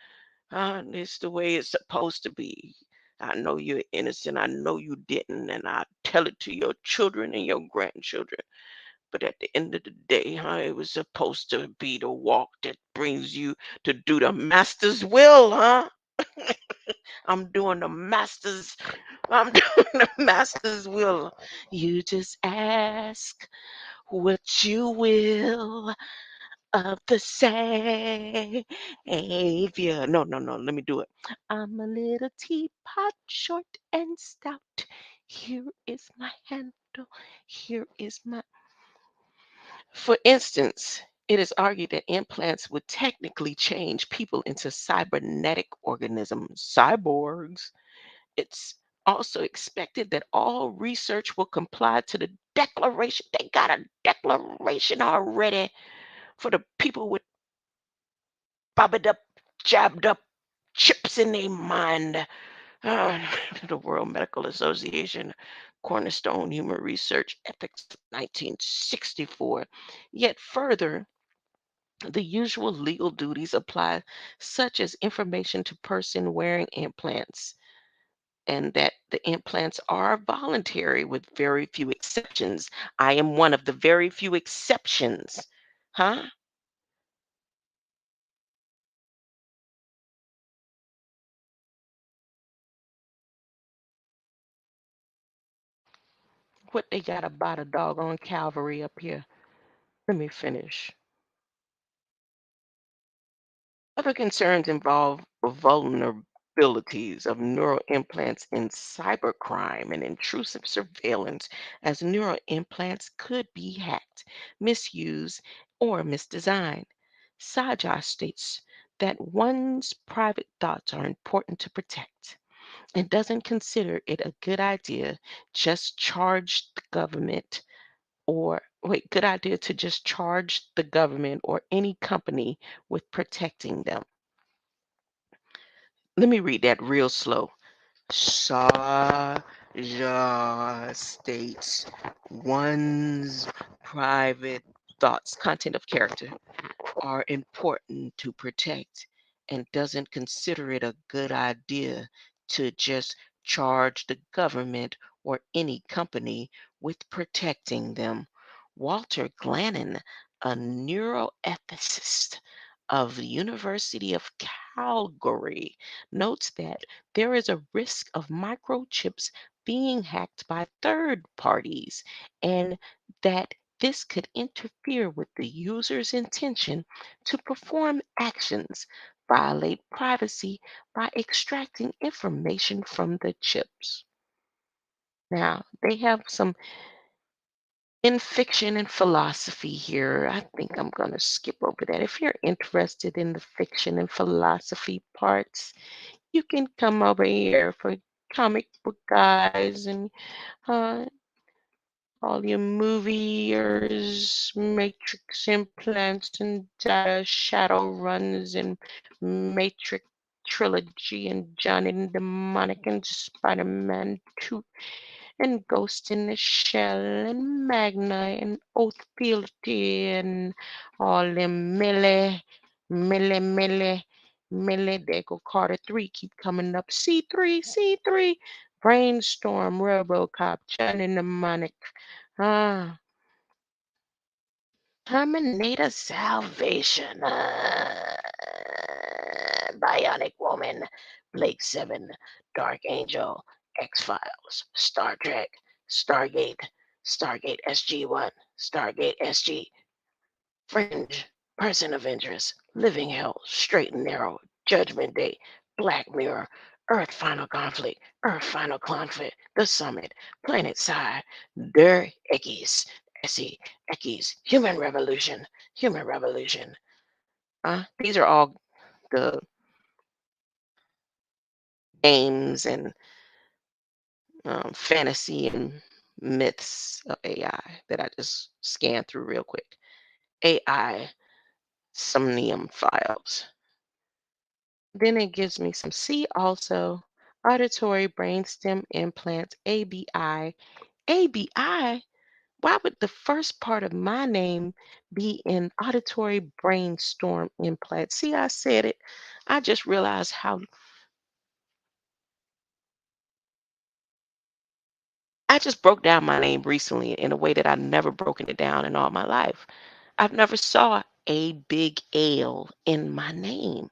it's the way it's supposed to be. I know you're innocent. I know you didn't, and I tell it to your children and your grandchildren. But at the end of the day, it was supposed to be the walk that brings you to do the master's will, huh? I'm doing the master's. I'm doing the master's will. You just ask what you will of the Savior. No, no, no. Let me do it. I'm a little teapot, short and stout. Here is my handle. Here is my. For instance, it is argued that implants would technically change people into cybernetic organisms, cyborgs. It's also expected that all research will comply to the declaration. They got a declaration already for the people with bobbed up, jabbed up chips in their mind. Uh, the World Medical Association, Cornerstone Human Research Ethics, 1964. Yet further, the usual legal duties apply, such as information to person wearing implants, and that the implants are voluntary with very few exceptions. I am one of the very few exceptions. Huh? What they got about a doggone Calvary up here? Let me finish. Other concerns involve vulnerabilities of neural implants in cybercrime and intrusive surveillance, as neural implants could be hacked, misused, or misdesigned. Sajai states that one's private thoughts are important to protect and doesn't consider it a good idea just charge the government or wait, good idea to just charge the government or any company with protecting them. Let me read that real slow. Saja states one's private thoughts, content of character, are important to protect and doesn't consider it a good idea to just charge the government or any company with protecting them. Walter Glannon, a neuroethicist of the University of Calgary, notes that there is a risk of microchips being hacked by third parties and that this could interfere with the user's intention to perform actions, violate privacy by extracting information from the chips. Now, they have some in fiction and philosophy here. I think I'm going to skip over that. If you're interested in the fiction and philosophy parts, you can come over here for comic book guys and uh, all your moviers, matrix implants and data shadow runs and matrix trilogy and Johnny Demonic and Spider-Man 2 and Ghost in the Shell and Magna and Oath Fealty and all them Millie, there go Carter 3, keep coming up. C3, Brainstorm, Robocop, Johnny Mnemonic, ah, Terminator Salvation, Bionic Woman, Blake 7, Dark Angel, X-Files, Star Trek, Stargate, Stargate SG-1, Stargate SG, Fringe, Person of Interest, Living Hell, Straight and Narrow, Judgment Day, Black Mirror, Earth Final Conflict, The Summit, Planet Side, Der Eckes, Essie, Eckes, Human Revolution. These are all the games and fantasy and myths of AI that I just scanned through real quick. AI Somnium files. Then it gives me some C also, auditory brainstem implants, ABI. ABI? Why would the first part of my name be in auditory brainstorm implant? See, I said it. I just realized how I just broke down my name recently in a way that I've never broken it down in all my life. I've never saw a big L in my name.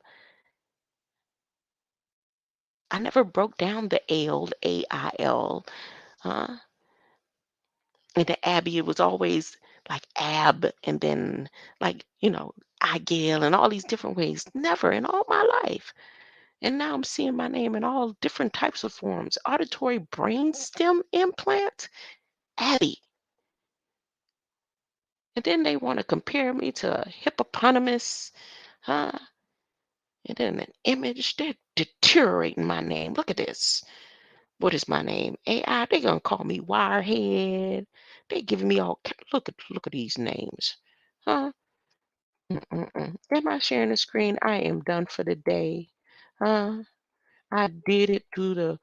I never broke down the L, AIL. Huh? And the Abby, it was always like Ab and then like, Igel and all these different ways. Never in all my life. And now I'm seeing my name in all different types of forms. Auditory brainstem implant, Abby. And then they want to compare me to a hippopotamus, huh? And then an image. They're deteriorating my name. Look at this. What is my name? AI. They're gonna call me Wirehead. They giving me all. Look at these names, huh? Mm-mm-mm. Am I sharing the screen? I am done for the day. I did it through the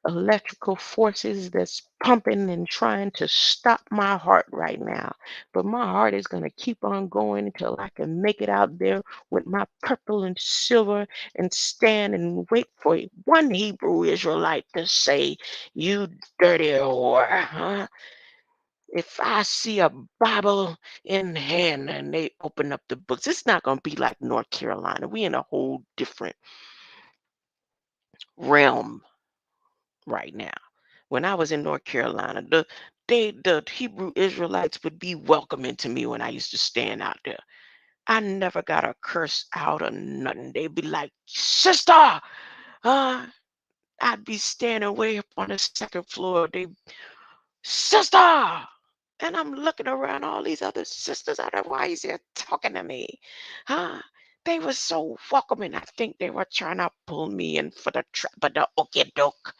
electrical forces that's pumping and trying to stop my heart right now. But my heart is going to keep on going until I can make it out there with my purple and silver and stand and wait for one Hebrew Israelite to say, "You dirty whore, huh?" If I see a Bible in hand and they open up the books, it's not going to be like North Carolina. We in a whole different realm right now. When I was in North Carolina, the Hebrew Israelites would be welcoming to me when I used to stand out there. I never got a curse out or nothing. They'd be like, "Sister!" Uh, I'd be standing way up on the second floor. They, "Sister!" And I'm looking around all these other sisters. I don't know why he's here talking to me. Huh? They were so welcoming. I think they were trying to pull me in for the trap of the okie doke.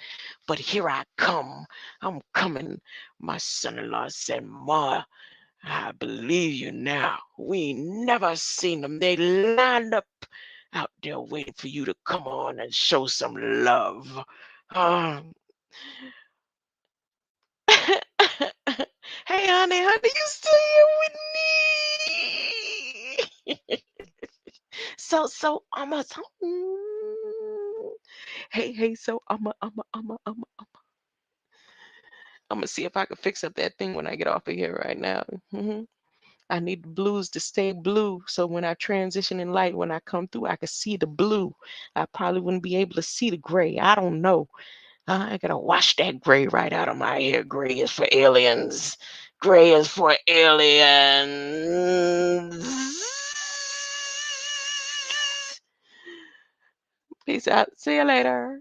But here I come. I'm coming. My son-in-law said, "Ma, I believe you now. We ain't never seen them. They lined up out there waiting for you to come on and show some love." Uh, hey, honey, you still here with me? So hey, so I'm gonna see if I can fix up that thing when I get off of here right now. I need the blues to stay blue, so when I transition in light, when I come through, I can see the blue. I probably wouldn't be able to see the gray. I don't know. I gotta wash that gray right out of my hair. Gray is for aliens. Gray is for aliens. Peace out. See you later.